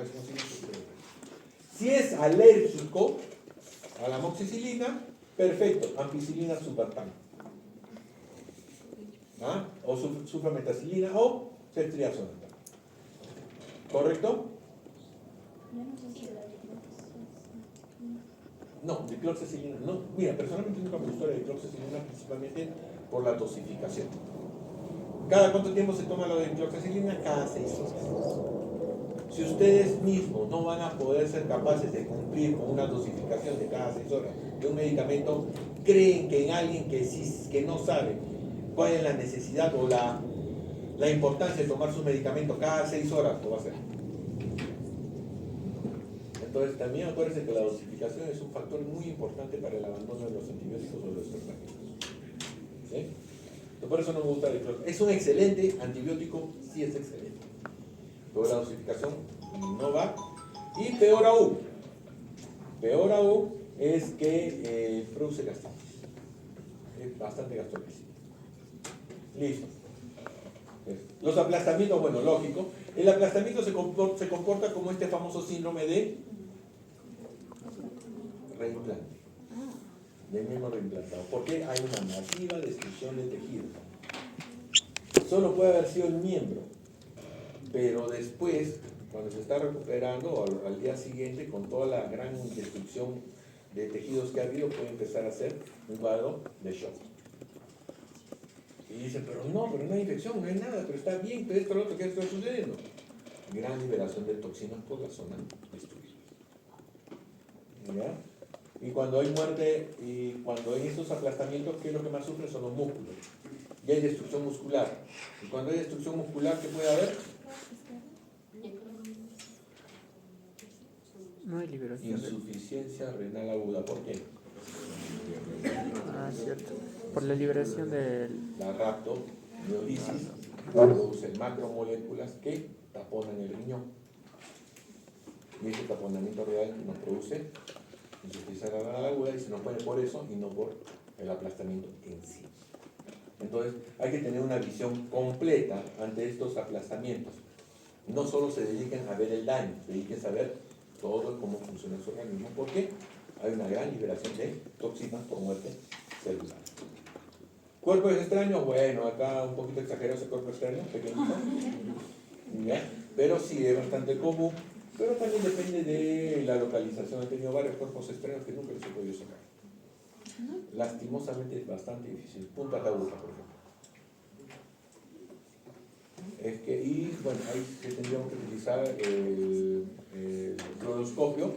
si es alérgico a la amoxicilina, perfecto, ampicilina subactam. ¿ah? O sulfametacilina o ceftriaxona. ¿Correcto? Ya no sé si la No, dicloxacilina no. Mira, personalmente nunca me gustó la dicloxacilina principalmente por la dosificación. ¿Cada cuánto tiempo se toma la dicloxacilina? Cada 6 horas. Si ustedes mismos no van a poder ser capaces de cumplir con una dosificación de cada 6 horas de un medicamento, creen que en alguien que no sabe cuál es la necesidad o la importancia de tomar su medicamento cada 6 horas, lo va a hacer. Entonces también acuérdense que la dosificación es un factor muy importante para el abandono de los antibióticos o de los tratamientos. ¿Sí? Entonces, por eso no me gusta el cloro. Es un excelente antibiótico, sí es excelente. Pero la dosificación no va. Y peor aún es que produce gastritis. Es bastante gastritis. Listo. Los aplastamientos, bueno, lógico. El aplastamiento se comporta como este famoso síndrome de reimplante, de miembro reimplantado, porque hay una masiva destrucción de tejido. Solo puede haber sido el miembro, pero después, cuando se está recuperando, al día siguiente, con toda la gran destrucción de tejidos que ha habido, puede empezar a hacer un cuadro de shock. Y dicen, pero no hay infección, no hay nada, pero está bien, pero esto, lo otro, ¿qué está sucediendo? Gran liberación de toxinas por la zona destruida. ¿Ya? Y cuando hay muerte, y cuando hay estos aplastamientos, ¿qué es lo que más sufre? Son los músculos. Y hay destrucción muscular. Y cuando hay destrucción muscular, ¿qué puede haber? No hay liberación. Insuficiencia renal aguda. ¿Por qué? Ah, cierto. Por la liberación del... La rhabdomiolisis produce macromoléculas que taponan el riñón. Y ese taponamiento real nos produce insuficiencia renal aguda y se nos pone por eso y no por el aplastamiento en sí. Entonces hay que tener una visión completa ante estos aplastamientos. No solo se dediquen a ver el daño, se dediquen a ver todo cómo funciona su organismo, porque hay una gran liberación de toxinas por muerte celular. ¿Cuerpos extraños? Bueno, acá un poquito exagerado ese cuerpo extraño, pequeñito, ¿ya? Pero sí es bastante común, pero también depende de la localización. He tenido varios cuerpos extraños que nunca los he podido sacar. Lastimosamente es bastante difícil. Punta de aguja, por ejemplo. Y bueno, ahí sí tendríamos que utilizar el fluoroscopio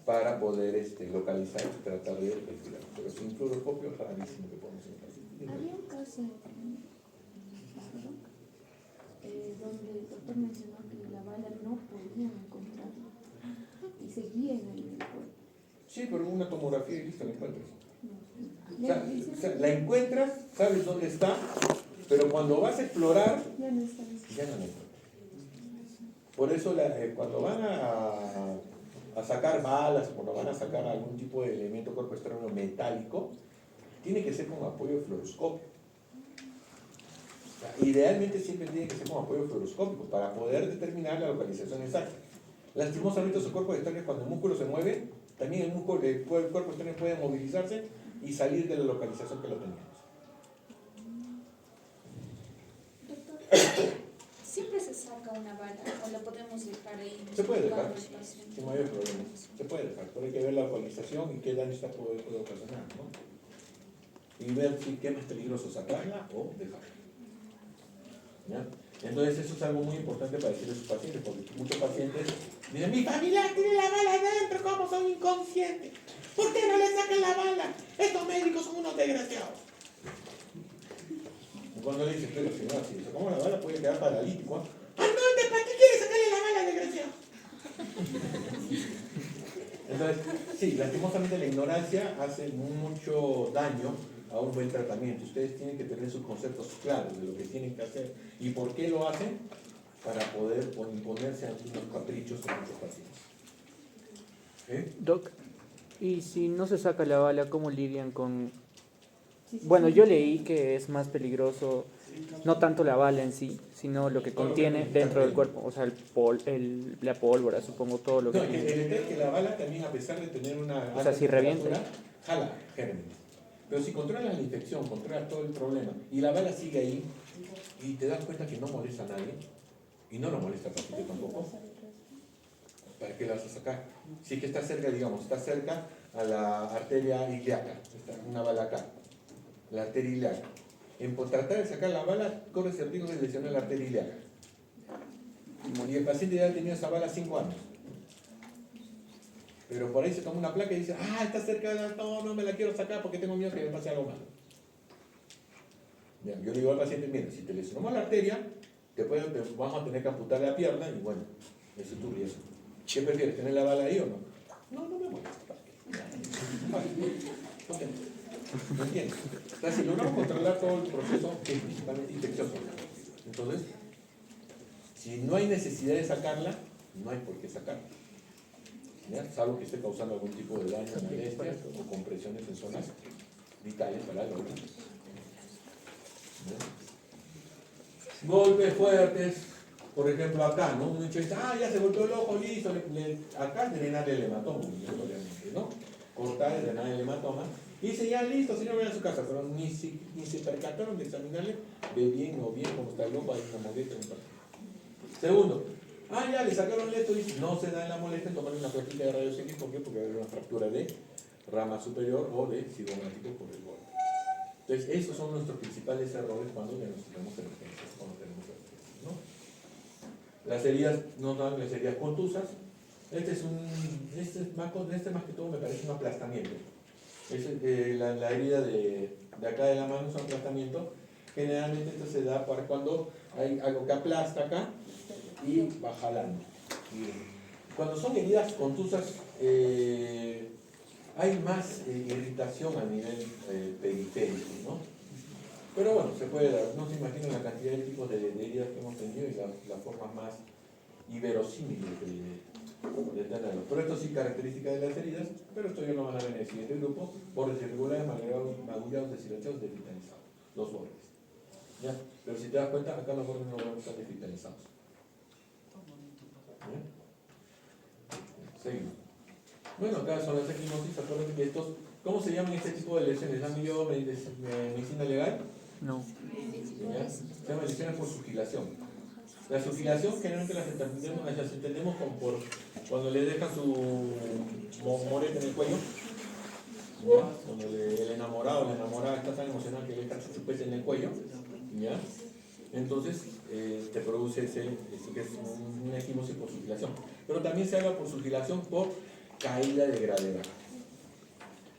para poder localizar y tratar de retirar. Pero sin fluoroscopio es rarísimo que podamos encontrar. Había un caso donde el doctor mencionó que la bala no podían encontrarla y seguía en el cuerpo. Sí, pero en una tomografía y listo, la encuentras. No. O sea, la encuentras, sabes dónde está, pero cuando vas a explorar, Ya no está. ya no la encuentras. Por eso cuando van a sacar balas, cuando van a sacar algún tipo de elemento cuerpo extraño metálico, tiene que ser con apoyo fluoroscópico. O sea, idealmente siempre tiene que ser con apoyo fluoroscópico para poder determinar la localización exacta. Lastimosamente esos cuerpos extraños, cuando el músculo se mueve, también el cuerpo extraño puede movilizarse y salir de la localización que lo teníamos. Doctor, ¿siempre se saca una bala o la podemos dejar ahí? Se puede dejar, Cuando el paciente- sin mayor problema. Se puede dejar, pero hay que ver la localización y qué daño está puede ocasionar, ¿no? Y ver si qué es más peligroso, sacarla o dejarla. ¿Ya? Entonces eso es algo muy importante para decirle a sus pacientes, porque muchos pacientes dicen, mi familia tiene la bala adentro, ¿cómo son inconscientes? ¿Por qué no le sacan la bala? Estos médicos son unos desgraciados. Y cuando le dices, pero señor, si se come la bala puede quedar paralítico. ¿Ah, no? ¿Para qué quiere sacarle la bala, desgraciado? Entonces, sí, lastimosamente la ignorancia hace mucho daño a un buen tratamiento. Ustedes tienen que tener sus conceptos claros de lo que tienen que hacer y por qué lo hacen para poder imponerse a unos caprichos en muchos pacientes. Doc, y si no se saca la bala, ¿cómo lidian con...? Bueno, yo leí que es más peligroso no tanto la bala en sí, sino lo que contiene dentro del cuerpo, o sea, la pólvora, supongo, todo lo que No, el tiene. detalle es que la bala también, a pesar de tener una O sea, si revienta. jala gérmenes. Pero si controlas la infección, controlas todo el problema, y la bala sigue ahí, y te das cuenta que no molesta a nadie, y no lo molesta al paciente tampoco, ¿para qué la vas a sacar? Si es que está cerca, digamos, está cerca a la arteria ilíaca, está una bala acá, la arteria ilíaca. Por tratar de sacar la bala, corres el riesgo de lesionar la arteria ilíaca. Y el paciente ya ha tenido esa bala 5 años. Pero por ahí se toma una placa y dice, está cerca de la... No me la quiero sacar porque tengo miedo que me pase algo malo. Bien, yo le digo al paciente, mira, si te lesionamos la arteria, te vamos a tener que amputar la pierna y bueno, eso es tu riesgo. ¿Qué prefieres, tener la bala ahí o no? No me molesta. ¿Me entiendes? O sea, si logramos controlar todo el proceso, que es principalmente infeccioso. Entonces, si no hay necesidad de sacarla, no hay por qué sacarla. ¿Ya? Salvo que esté causando algún tipo de daño, molestias o compresiones en zonas vitales para el órgano. Golpes fuertes, por ejemplo acá, ¿no? Un hecho dice, ya se golpeó el ojo, listo, acá drenar el hematoma, ¿no? Cortar y drenar el hematoma. Y dice, ya listo, señor, voy a su casa, pero ni se percataron de examinarle, ve bien o bien cómo está el ojo, hay una molestia. Segundo, ya le sacaron esto y no se da en la molestia en tomarle una práctica de rayos X, ¿por qué? Porque hay una fractura de rama superior o de cigomático por el golpe. Entonces, esos son nuestros principales errores cuando diagnosticamos emergencias, ¿no? Las heridas no dan las heridas contusas. Este más que todo me parece un aplastamiento. La herida de acá de la mano es un aplastamiento. Generalmente esto se da para cuando hay algo que aplasta acá y va jalando. Cuando son heridas contusas, hay más irritación a nivel periférico, ¿no? Pero bueno, se puede dar. No se imaginan la cantidad de tipos de heridas que hemos tenido y las formas más inverosímiles de tenerlo. Pero esto sí característica de las heridas, pero esto ya lo van a ver en el siguiente grupo, bordes irregulares, magullados, deshilachados, desvitalizados. Los bordes. ¿Ya? Pero si te das cuenta, acá los bordes no van a estar desvitalizados. ¿Ya? Seguimos. Bueno, acá son las equimosis. Acuérdense que estos, ¿cómo se llaman este tipo de lesiones? ¿Han ido medicina legal? No. ¿Ya? Se llama lesiones por sugilación. La sugilación generalmente las entendemos como por cuando le dejan su morete en el cuello. ¿Ya? Cuando el enamorado o la enamorada está tan emocionado que le deja su chupete en el cuello. ¿Ya? Entonces te produce ese que es una equimosis por sugilación. Pero también se habla por sugilación por caída de gravedad.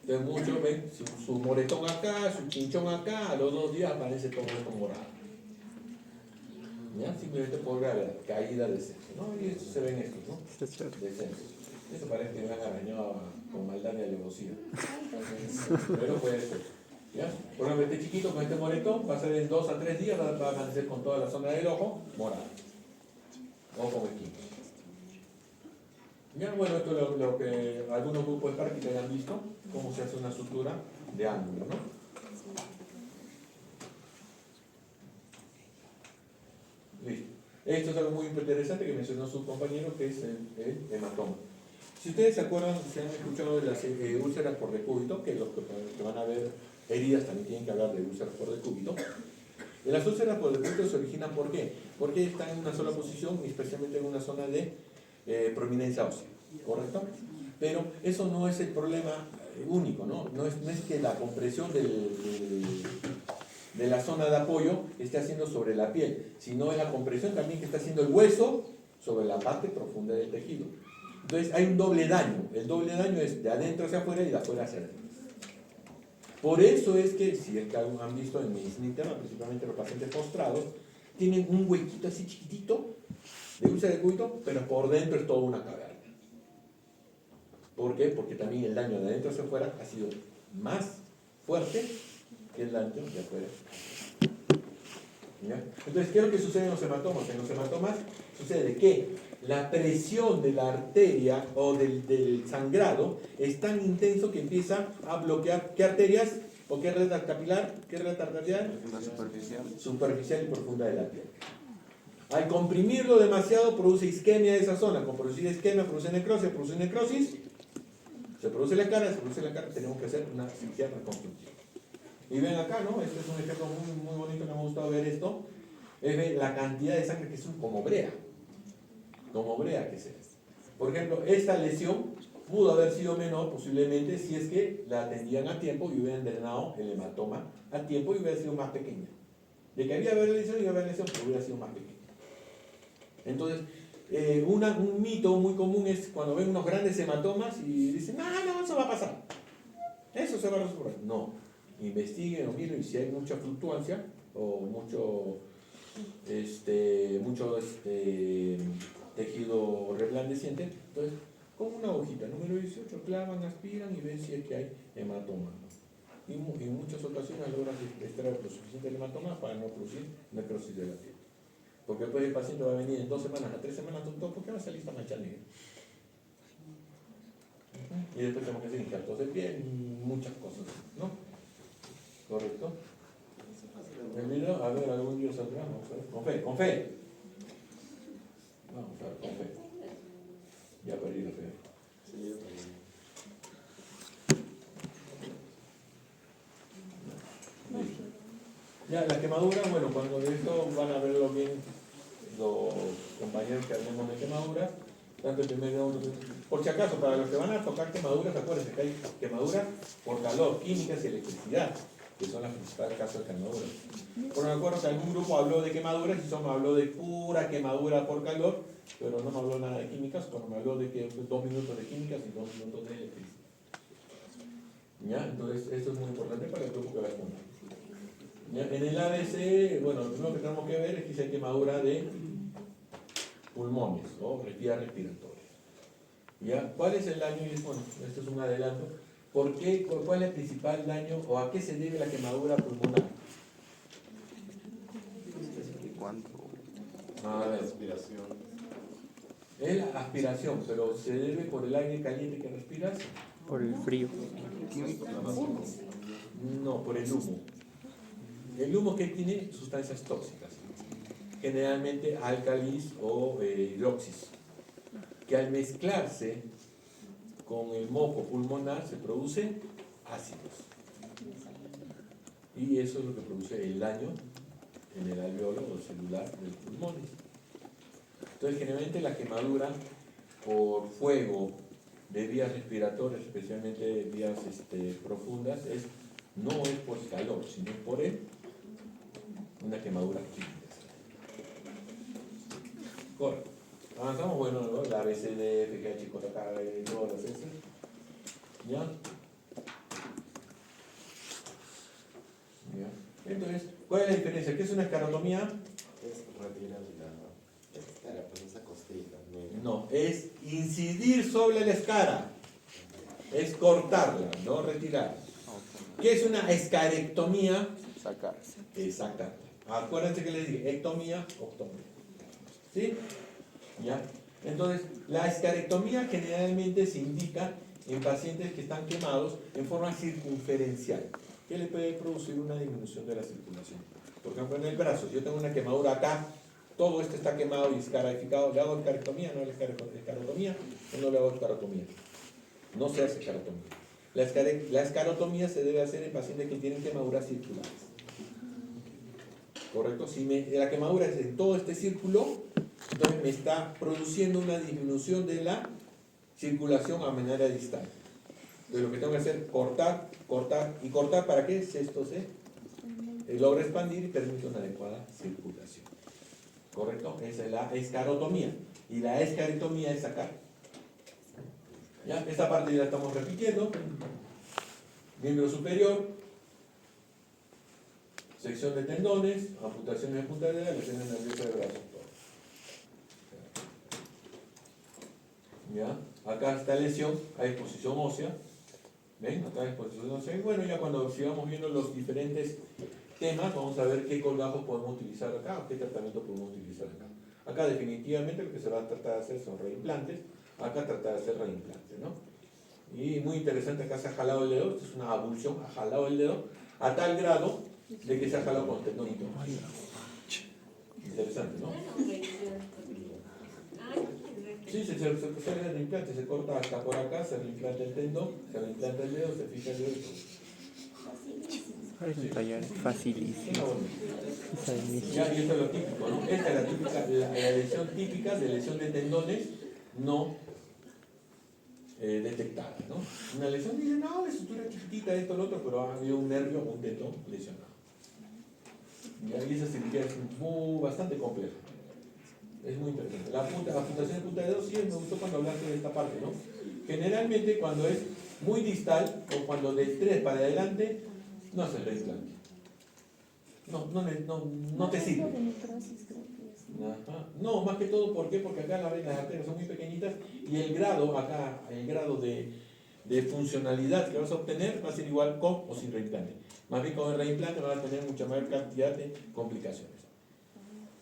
Entonces muchos ven su moretón acá, su chinchón acá, a los 2 días aparece todo esto morado. ¿Ya? Simplemente por gravedad, caída de descenso, ¿no? Y esto se ven estos, ¿no? Descensos. Eso parece que me han arañado con maldad y alevosía. Pero puede ser. ¿Ya? Por ejemplo, este chiquito con este moretón va a ser en 2 a 3 días, va a amanecer con toda la zona del ojo morada. O con esquinas. Ya, bueno, esto es lo que algunos grupos de práctica ya han visto, cómo se hace una sutura de ángulo, ¿no? Listo. Esto es algo muy interesante que mencionó su compañero, que es el hematoma. Si ustedes se acuerdan, se han escuchado de las úlceras por decúbito, que los que van a ver heridas también tienen que hablar de úlceras por decúbito. Las úlceras por decúbito se originan ¿por qué? Porque están en una sola posición y especialmente en una zona de prominencia ósea, ¿correcto? Pero eso no es el problema único, ¿no? No es que la compresión de la zona de apoyo esté haciendo sobre la piel, sino es la compresión también que está haciendo el hueso sobre la parte profunda del tejido. Entonces hay un doble daño. El doble daño es de adentro hacia afuera y de afuera hacia adentro. Por eso es que, si es que han visto en medicina interna, principalmente los pacientes postrados, tienen un huequito así chiquitito de úlcera de decúbito, pero por dentro es toda una caverna. ¿Por qué? Porque también el daño de adentro hacia afuera ha sido más fuerte que el daño de afuera. ¿Ya? Entonces, ¿qué es lo que sucede en los hematomas? En los hematomas sucede que la presión de la arteria o del sangrado es tan intenso que empieza a bloquear ¿qué arterias? ¿O qué red capilar? ¿Qué red arterial? Superficial y profunda de la piel. Al comprimirlo demasiado produce isquemia de esa zona. Con producir isquemia produce necrosis, se produce la cara, tenemos que hacer una cirugía reconstructiva. Y ven acá, ¿no? Este es un ejemplo muy bonito que me ha gustado ver esto. Es ver la cantidad de sangre que es como brea que se es. Por ejemplo, esta lesión pudo haber sido menor posiblemente si es que la atendían a tiempo y hubieran drenado el hematoma a tiempo y hubiera sido más pequeña. De que había lesión y había lesión, pero hubiera sido más pequeña. Entonces, un mito muy común es cuando ven unos grandes hematomas y dicen, no, eso va a pasar. Eso se va a resolver. No, investiguen o miren, y si hay mucha fluctuancia o mucho tejido reblandeciente, entonces con una hojita número 18 clavan, aspiran y ven si es que hay hematoma. Y en muchas ocasiones logran extraer lo suficiente de hematoma para no producir necrosis de la piel. Porque después el paciente va a venir en 2 semanas a 3 semanas, doctor, ¿por qué va a salir esta mancha negra? Y después tenemos que hacer injertos de piel y muchas cosas, ¿no? ¿Correcto? El video, a ver, algún día saldrá, vamos a ver. Con fe. Vamos a ver, con fe. Ya perdí la fe. Sí, yo también. Ya, la quemadura, bueno, cuando de esto van a verlo bien los compañeros que hablemos de quemaduras, tanto el primer grado, por si acaso, para los que van a tocar quemaduras, acuérdense que hay quemaduras por calor, químicas y electricidad, que son las principales causas de quemaduras. Por me acuerdo que algún grupo habló de quemaduras y me habló de pura quemadura por calor, pero no me habló nada de químicas, cuando me habló de que 2 minutos de químicas y 2 minutos de electricidad. ¿Ya? Entonces, esto es muy importante para el grupo que va a responder. ¿Ya? En el ABC, bueno, lo primero que tenemos que ver es que si hay quemadura de pulmones o vías respiratorias. ¿Ya? ¿Cuál es el daño? Bueno, esto es un adelanto. ¿Cuál es el principal daño o a qué se debe la quemadura pulmonar? ¿Cuánto? A ver, Respiración. es la aspiración, pero ¿se debe por el aire caliente que respiras? Por el frío. No, por el humo. El humo que tiene sustancias tóxicas, generalmente álcalis o hidroxis, que al mezclarse con el moco pulmonar se producen ácidos. Y eso es lo que produce el daño en el alveolo o celular de los pulmones. Entonces, generalmente la quemadura por fuego de vías respiratorias, especialmente vías profundas, no es por calor, sino por una quemadura química. Correcto. Avanzamos, bueno, ¿no? La ABCD, FGH, JK, todas las S. ¿Ya? ¿Ya? Entonces, ¿cuál es la diferencia? ¿Qué es una escarotomía? Es retirar la escara, pues esa costilla. No, es incidir sobre la escara. Es cortarla, no retirarla. ¿Qué es una escarectomía? Sacarse. Exactamente. Acuérdense que les dije, ectomía, octomía. ¿Sí? ¿Ya? Entonces, la escarectomía generalmente se indica en pacientes que están quemados en forma circunferencial, que le puede producir una disminución de la circulación. Por ejemplo, en el brazo, si yo tengo una quemadura acá, todo esto está quemado y escarificado, ¿le hago escarectomía? No le escarotomía, o no le hago escarotomía. No se hace escarotomía. La escarotomía se debe hacer en pacientes que tienen quemaduras circulares. ¿Correcto? Si la quemadura es en todo este círculo, entonces me está produciendo una disminución de la circulación a manera distal. Entonces lo que tengo que hacer es cortar, y cortar para que esto se logra expandir y permite una adecuada circulación. ¿Correcto? Esa es la escarotomía. Y la escarectomía es sacar. ¿Ya? Esta parte ya la estamos repitiendo. Miembro superior, sección de tendones, amputaciones de punta de dedo, lesiones nerviosas de brazos. ¿Ya? Acá está lesión, hay exposición ósea. ¿Ven? Acá hay exposición ósea. Y bueno, ya cuando sigamos viendo los diferentes temas, vamos a ver qué colgajos podemos utilizar acá o qué tratamiento podemos utilizar acá. Acá definitivamente lo que se va a tratar de hacer son reimplantes. Acá tratar de hacer reimplantes, ¿no? Y muy interesante, acá se ha jalado el dedo, esto es una abulsión, ha jalado el dedo a tal grado de que se ha jalado con tendonito. Interesante, ¿no? Sí, se hace el reimplante, se corta hasta por acá, se reimplanta el tendón, se reimplanta el dedo, se fija el dedo. Es un taller facilísimo. Esa es mi- Ya, y esto es lo típico, ¿no? Esta es la típica, la lesión típica de lesión de tendones no detectada, ¿no? Una lesión dice, no, la estructura chiquitita, esto, lo otro, pero ha habido un nervio o un tendón lesionado. Ya, y esa cirugía es bastante compleja. Es muy interesante. La amputación de punta de dedo, sí, me gustó cuando hablaste de esta parte, ¿no? Generalmente cuando es muy distal o cuando de 3 para adelante, no se reimplante. No te sirve. De necrosis, creo que es, ¿no? Ajá. No, más que todo, ¿por qué? Porque acá las arterias son muy pequeñitas y el grado, acá, el grado de funcionalidad que vas a obtener va a ser igual con o sin reimplante. Más bien con el reimplante vas a tener mucha mayor cantidad de complicaciones.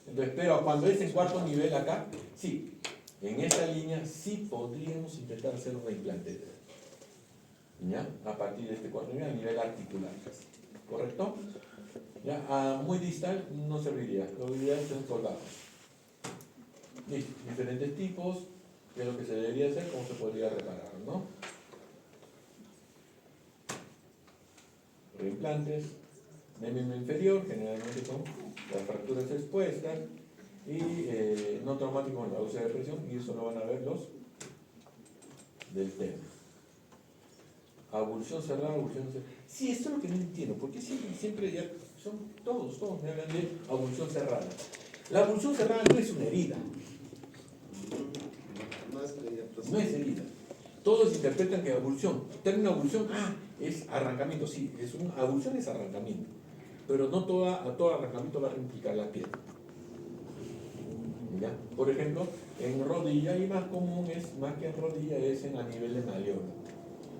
Entonces, pero cuando es en cuarto nivel acá, sí, en esta línea sí podríamos intentar hacer un reimplante. ¿Ya? A partir de este cuarto nivel, a nivel articular. ¿Correcto? Ya, muy distal no serviría, lo ideal son soldados. Listo, diferentes tipos, qué es lo que se debería hacer, cómo se podría reparar, ¿no? Reimplantes, de miembro inferior, generalmente son las fracturas expuestas, y no traumáticos en la úlcera de presión, y eso lo van a ver los del tema. Abulsión cerrada, abulsión cerrada. Sí, esto es lo que no entiendo, porque siempre ya son todos me hablan de abulsión cerrada. La abulsión cerrada no es una herida. No es herida. Todos interpretan que abulsión, el término abulsión, es arrancamiento, sí, abulsión es arrancamiento, pero no todo arrancamiento va a implicar la piel. ¿Ya? Por ejemplo, en rodilla, y más común es, más que en rodilla, es a nivel de maniobra.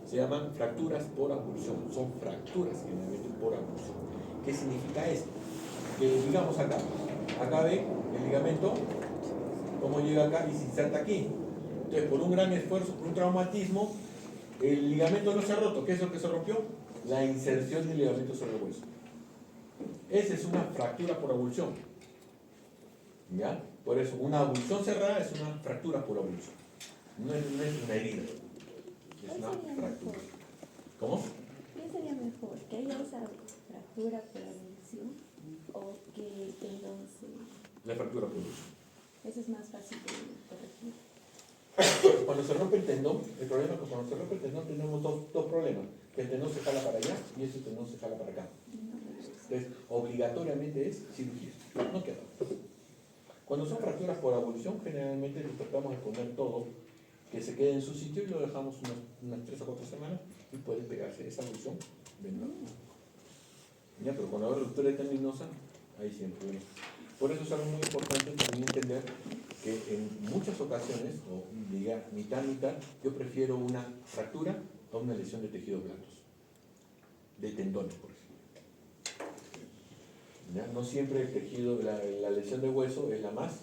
Se llaman fracturas por abulsión, son fracturas generalmente por abulsión. ¿Qué significa esto? Que digamos acá ven el ligamento, cómo llega acá y se inserta aquí. Entonces, por un gran esfuerzo, por un traumatismo, el ligamento no se ha roto. ¿Qué es lo que se rompió? La inserción del ligamento sobre el hueso. Esa es una fractura por abulsión. ¿Ya? Por eso, una abulsión cerrada es una fractura por abulsión. No es una herida. Es una fractura. ¿Cómo? ¿Qué sería mejor? ¿Que haya esa fractura por abulsión o que el tendón se... La fractura por abulsión. Eso es más fácil de corregir. Cuando se rompe el tendón, el problema es que cuando se rompe el tendón tenemos dos problemas. Que el tendón se jala para allá y ese tendón se jala para acá. Entonces, obligatoriamente es cirugía. No queda. Cuando son fracturas por abulsión, generalmente tratamos de poner todo que se quede en su sitio y lo dejamos unas 3 o 4 semanas y puede pegarse esa abulsión de nuevo. Ya, pero cuando hay ruptura tendinosa, ahí siempre viene. Por eso es algo muy importante también entender que en muchas ocasiones, o diga mitad, yo prefiero una fractura a una lesión de tejidos blandos, de tendones, por ejemplo. ¿Ya? No siempre el tejido, la lesión de hueso es la más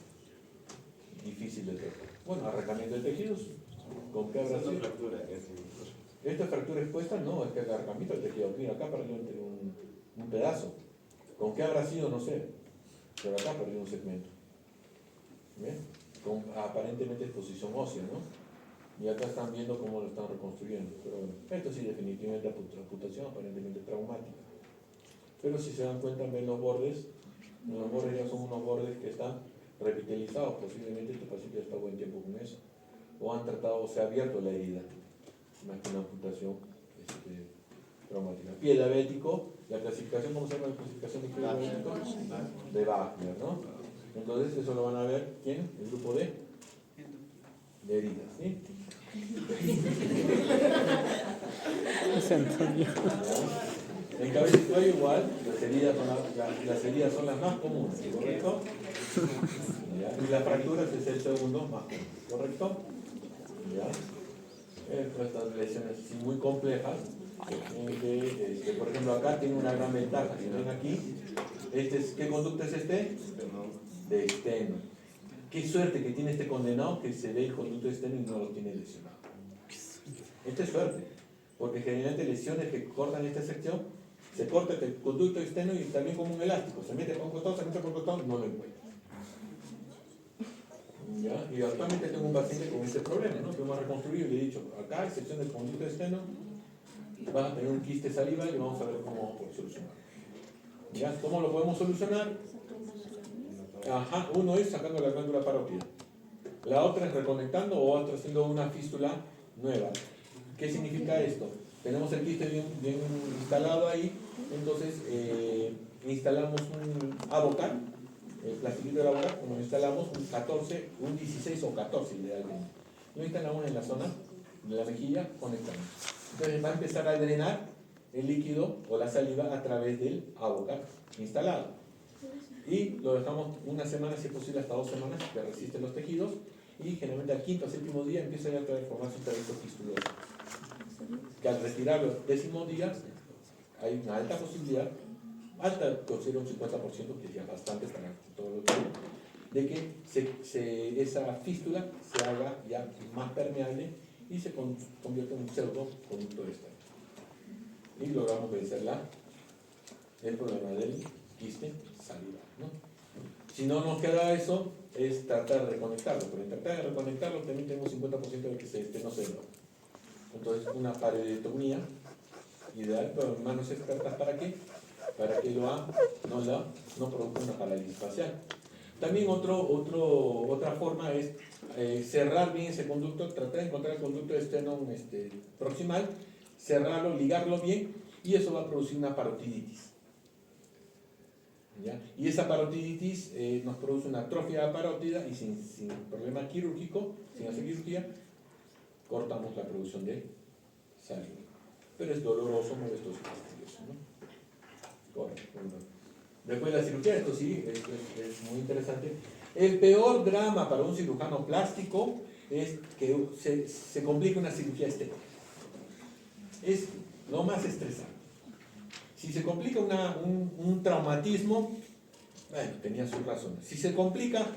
difícil de tratar. Bueno, arrancamiento de tejidos, ¿con qué habrá sido? ¿Esta fractura expuesta? No, es que el arrancamiento del tejido, mira, acá perdió un pedazo. ¿Con qué habrá sido? No sé, pero acá perdió un segmento. ¿Bien? Con aparentemente exposición ósea, ¿no? Y acá están viendo cómo lo están reconstruyendo. Pero bueno, esto sí definitivamente amputación aparentemente traumática. Pero si se dan cuenta, ven los bordes ya son unos bordes que están revitalizados. Posiblemente este paciente ya está buen tiempo con eso. O han tratado, se ha abierto la herida, más que una amputación traumática. Pie diabético, la clasificación, ¿cómo se llama la clasificación de pie diabético? De Wagner, ¿no? Entonces, eso lo van a ver, ¿quién? El grupo de heridas, ¿sí? José Antonio. En cabeza y cuello igual, las heridas son las más comunes, ¿correcto? ¿Ya? Y las fracturas es el segundo más común, ¿correcto? ¿Ya? Estas lesiones así muy complejas, por ejemplo acá tiene una gran ventaja, si ven aquí, ¿qué conducto es este? De esteno. Qué suerte que tiene este condenado que se ve el conducto de esteno y no lo tiene lesionado. Esta es suerte, porque generalmente lesiones que cortan esta sección, se corta el conducto externo y también como un elástico, se mete por un costado, no lo encuentra. ¿Ya? Y actualmente tengo un paciente con ese problema, ¿no? Que hemos reconstruido y le he dicho, acá, excepción del conducto externo, vas a tener un quiste salival y vamos a ver cómo vamos a solucionarlo. ¿Ya? ¿Cómo lo podemos solucionar? Ajá, uno es sacando la glándula parótida. La otra es reconectando o otra haciendo una fístula nueva. ¿Qué significa esto? Tenemos el quiste bien instalado ahí, entonces instalamos un Avocat, el plastiquito del Avocat, como lo instalamos, un 16 o 14 idealmente. Lo instalamos en la zona de la mejilla, conectamos. Entonces va a empezar a drenar el líquido o la saliva a través del Avocat instalado. Y lo dejamos una semana, si es posible hasta 2 semanas, que resiste los tejidos, y generalmente al quinto o séptimo día empieza ya a formarse un trayecto fistuloso. Que al retirarlo el 10º día hay una alta posibilidad, alta, considero un 50%, que es ya bastante para todo lo que de que esa fístula se haga ya más permeable y se convierta en un pseudo conducto externo. Y logramos vencer el problema del quiste salival, ¿no? Si no nos queda eso, es tratar de reconectarlo, pero en tratar de reconectarlo también tenemos 50% de que no se logra. Entonces, una paredectomía ideal, pero en manos expertas, ¿para qué? Para que no produzca una parálisis facial. También otra forma es cerrar bien ese conducto, tratar de encontrar el conducto externo proximal, cerrarlo, ligarlo bien, y eso va a producir una parotiditis. ¿Ya? Y esa parotiditis nos produce una atrofia de la parótida y sin problema quirúrgico, sin hacer cirugía, cortamos la producción de saliva. Pero es doloroso, molestoso y fastidioso, ¿no? Correcto. Después de la cirugía, esto sí, es muy interesante. El peor drama para un cirujano plástico es que se complique una cirugía estética. Es lo más estresante. Si se complica un traumatismo, bueno, tenía sus razones. Si se complica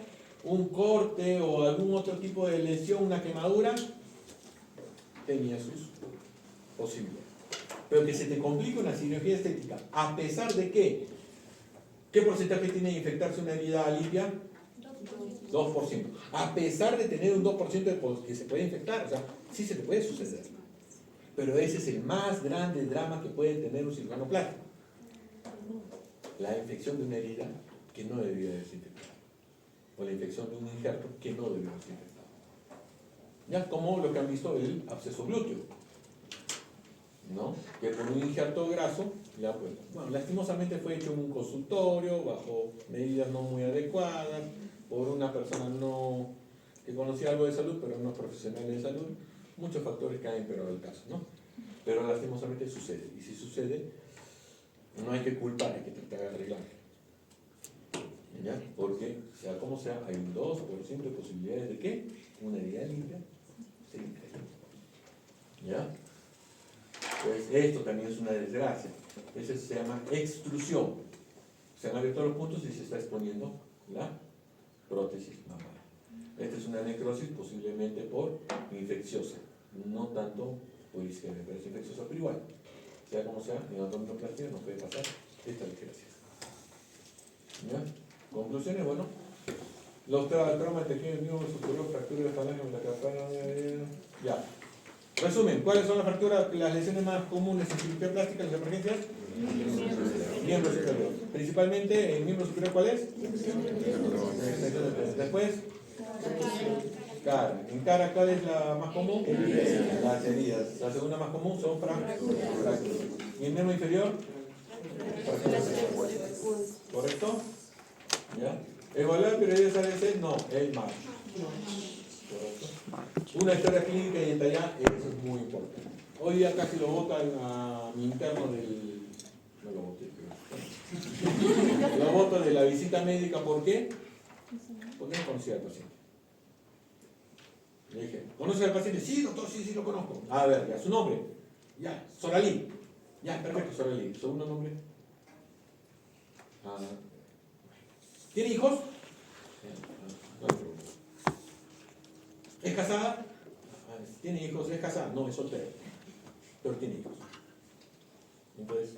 un corte o algún otro tipo de lesión, una quemadura, tenía sus posibilidades. Pero que se te complique una cirugía estética, a pesar de que, ¿qué porcentaje tiene de infectarse una herida limpia? 2%. A pesar de tener un 2% de que se puede infectar, o sea, sí se te puede suceder. Pero ese es el más grande drama que puede tener un cirujano plástico. La infección de una herida que no debió haberse infectado. O la infección de un injerto que no debió haberse infectado. Ya como lo que han visto el absceso glúteo, ¿no? Que con un injerto graso, ya pues, bueno, lastimosamente fue hecho en un consultorio, bajo medidas no muy adecuadas, por una persona que conocía algo de salud, pero no profesional de salud. Muchos factores caen pero el caso, ¿no? Pero lastimosamente sucede, y si sucede, no hay que culpar, hay que tratar de arreglar. ¿Ya? Porque, sea como sea, hay un 2% de posibilidades de que una herida limpia se infecte. ¿Ya? Pues esto también es una desgracia. Eso se llama extrusión. Se han abierto los puntos y se está exponiendo la prótesis mamária. Esta es una necrosis posiblemente por infecciosa, no tanto por isquemia, pero es infecciosa, pero igual, sea como sea, en abdominoplastia no puede pasar esta desgracia. ¿Ya? Conclusiones, bueno, los traumas de tejido mío superior, fractura de falange, metacarpal, ya. Resumen, ¿cuáles son las lesiones más comunes en cirugía plástica, en las emergencias? Miembro superior. Principalmente, ¿el miembro superior cuál es? Después, cara. ¿En cara cuál es la más común? Las heridas. La segunda más común son fracturas. ¿Y el miembro inferior? ¿Correcto? ¿Ya? ¿Evaluar prioridades ABC? No, el march. ¿Correcto? Una historia clínica y detallada, eso es muy importante. Hoy día casi lo vota a mi interno del... No lo voté, pero... Lo voto de la visita médica, ¿por qué? Porque no conocía al paciente. Le dije, ¿conoce al paciente? Sí, doctor, sí, lo conozco. A ver, ya, su nombre. Ya, Soralí. Ya, perfecto, Soralí. ¿Segundo nombre? ¿Tiene hijos? ¿Es casada? ¿Tiene hijos? ¿Es casada? No, es soltera. Pero tiene hijos. Entonces,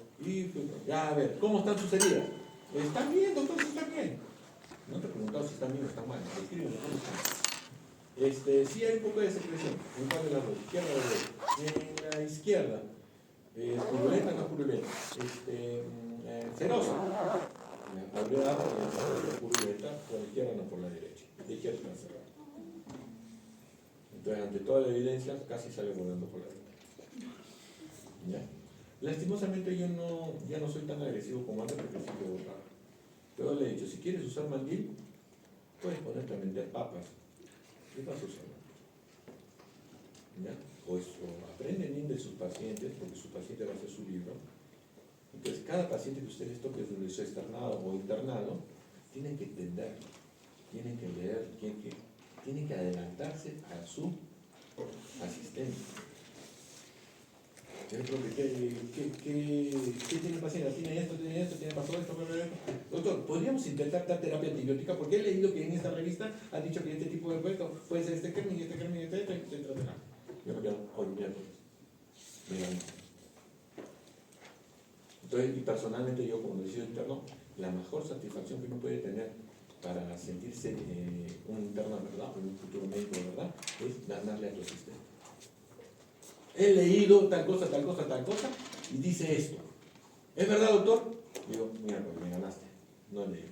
ya, a ver, ¿cómo están sus heridas? ¿Están bien, doctor? ¿Están bien? No te he preguntado si están bien o están mal. Escríbeme, ¿cómo están? Sí hay un poco de secreción. ¿En cuál de las dos? ¿Izquierda o derecha? En la izquierda. Purulenta, no purulenta. Serosa. Alvear, purulenta, por la izquierda, no por la derecha. La izquierda está cerrada. Entonces, ante toda la evidencia, casi sale volando por la derecha. ¿Ya? Lastimosamente yo ya no soy tan agresivo como antes porque sí que borrar. Pero le he dicho, si quieres usar mandil, puedes ponerte a vender papas. ¿Qué vas a usar? ¿Ya? Pues aprenden bien de sus pacientes, porque su paciente va a hacer su libro. Entonces, cada paciente que ustedes toquen desde su externado o internado, tienen que entender, tienen que leer, tienen que adelantarse a su asistente. ¿Qué tiene el paciente? ¿Tiene esto, tiene pasó esto? Doctor, ¿podríamos intentar dar terapia antibiótica? Porque he leído que en esta revista ha dicho que este tipo de efecto puede ser este germen, etcétera. Yo me quedo, oye, miércoles. Entonces, y personalmente yo como decido interno, la mejor satisfacción que uno puede tener para sentirse un interno, ¿verdad? Un futuro médico, ¿verdad? Es ganarle a tu asistente. He leído tal cosa, y dice esto. ¿Es verdad, doctor? Digo, mira, pues me ganaste. No leí.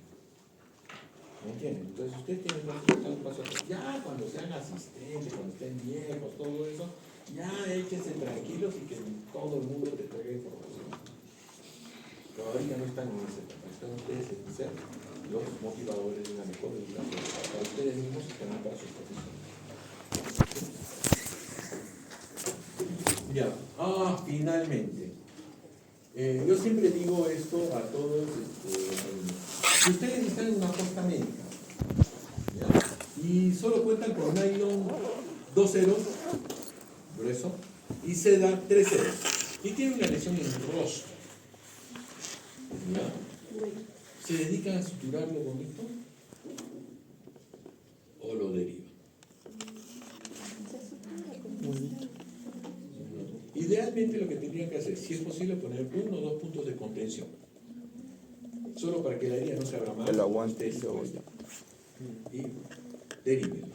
¿Me entienden? Entonces, usted tiene que dar un paso atrás. Ya cuando sean asistentes, cuando estén viejos, todo eso, ya échense tranquilos y que todo el mundo te traiga información. Pero ahorita no están en ese etapa, están ustedes en ser los motivadores de una mejor educación para ustedes mismos y también para sus profesionales. Ya, finalmente. Yo siempre digo esto a todos, si ustedes están en una posta médica, ¿ya? Y solo cuentan con nylon 2 ceros, grueso, y seda 3 ceros, y tienen una lesión en el rostro, ¿ya? ¿Se dedican a suturarlo bonito o lo derivan? Idealmente lo que tendrían que hacer, si es posible, poner 1 o 2 puntos de contención, solo para que la herida no se abra más. El aguante y deriven.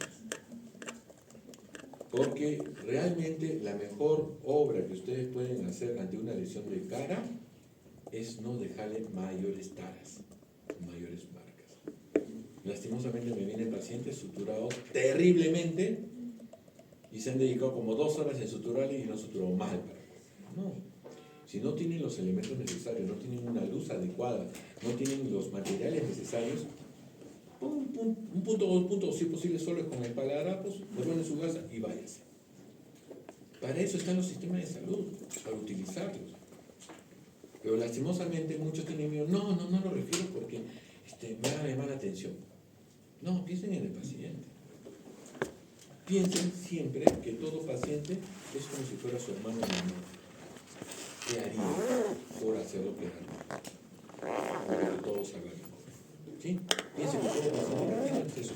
Porque realmente la mejor obra que ustedes pueden hacer ante una lesión de cara es no dejarle mayores taras, mayores marcas. Lastimosamente me vienen pacientes suturados terriblemente y se han dedicado como 2 horas en suturarle y no suturó mal. No. Si no tienen los elementos necesarios, no tienen una luz adecuada, no tienen los materiales necesarios, un punto o 2 puntos, si es posible, solo es con el palarapos, le ponen su gasa y váyase. Para eso están los sistemas de salud, para utilizarlos. Pero lastimosamente muchos tienen miedo, no lo refiero porque me va a llamar la atención. No, piensen en el paciente. Piensen siempre que todo paciente es como si fuera su hermano menor. ¿Qué haría por hacer lo que haría? Para que todos hagan. ¿Sí? Piensen que todo paciente tiene acceso a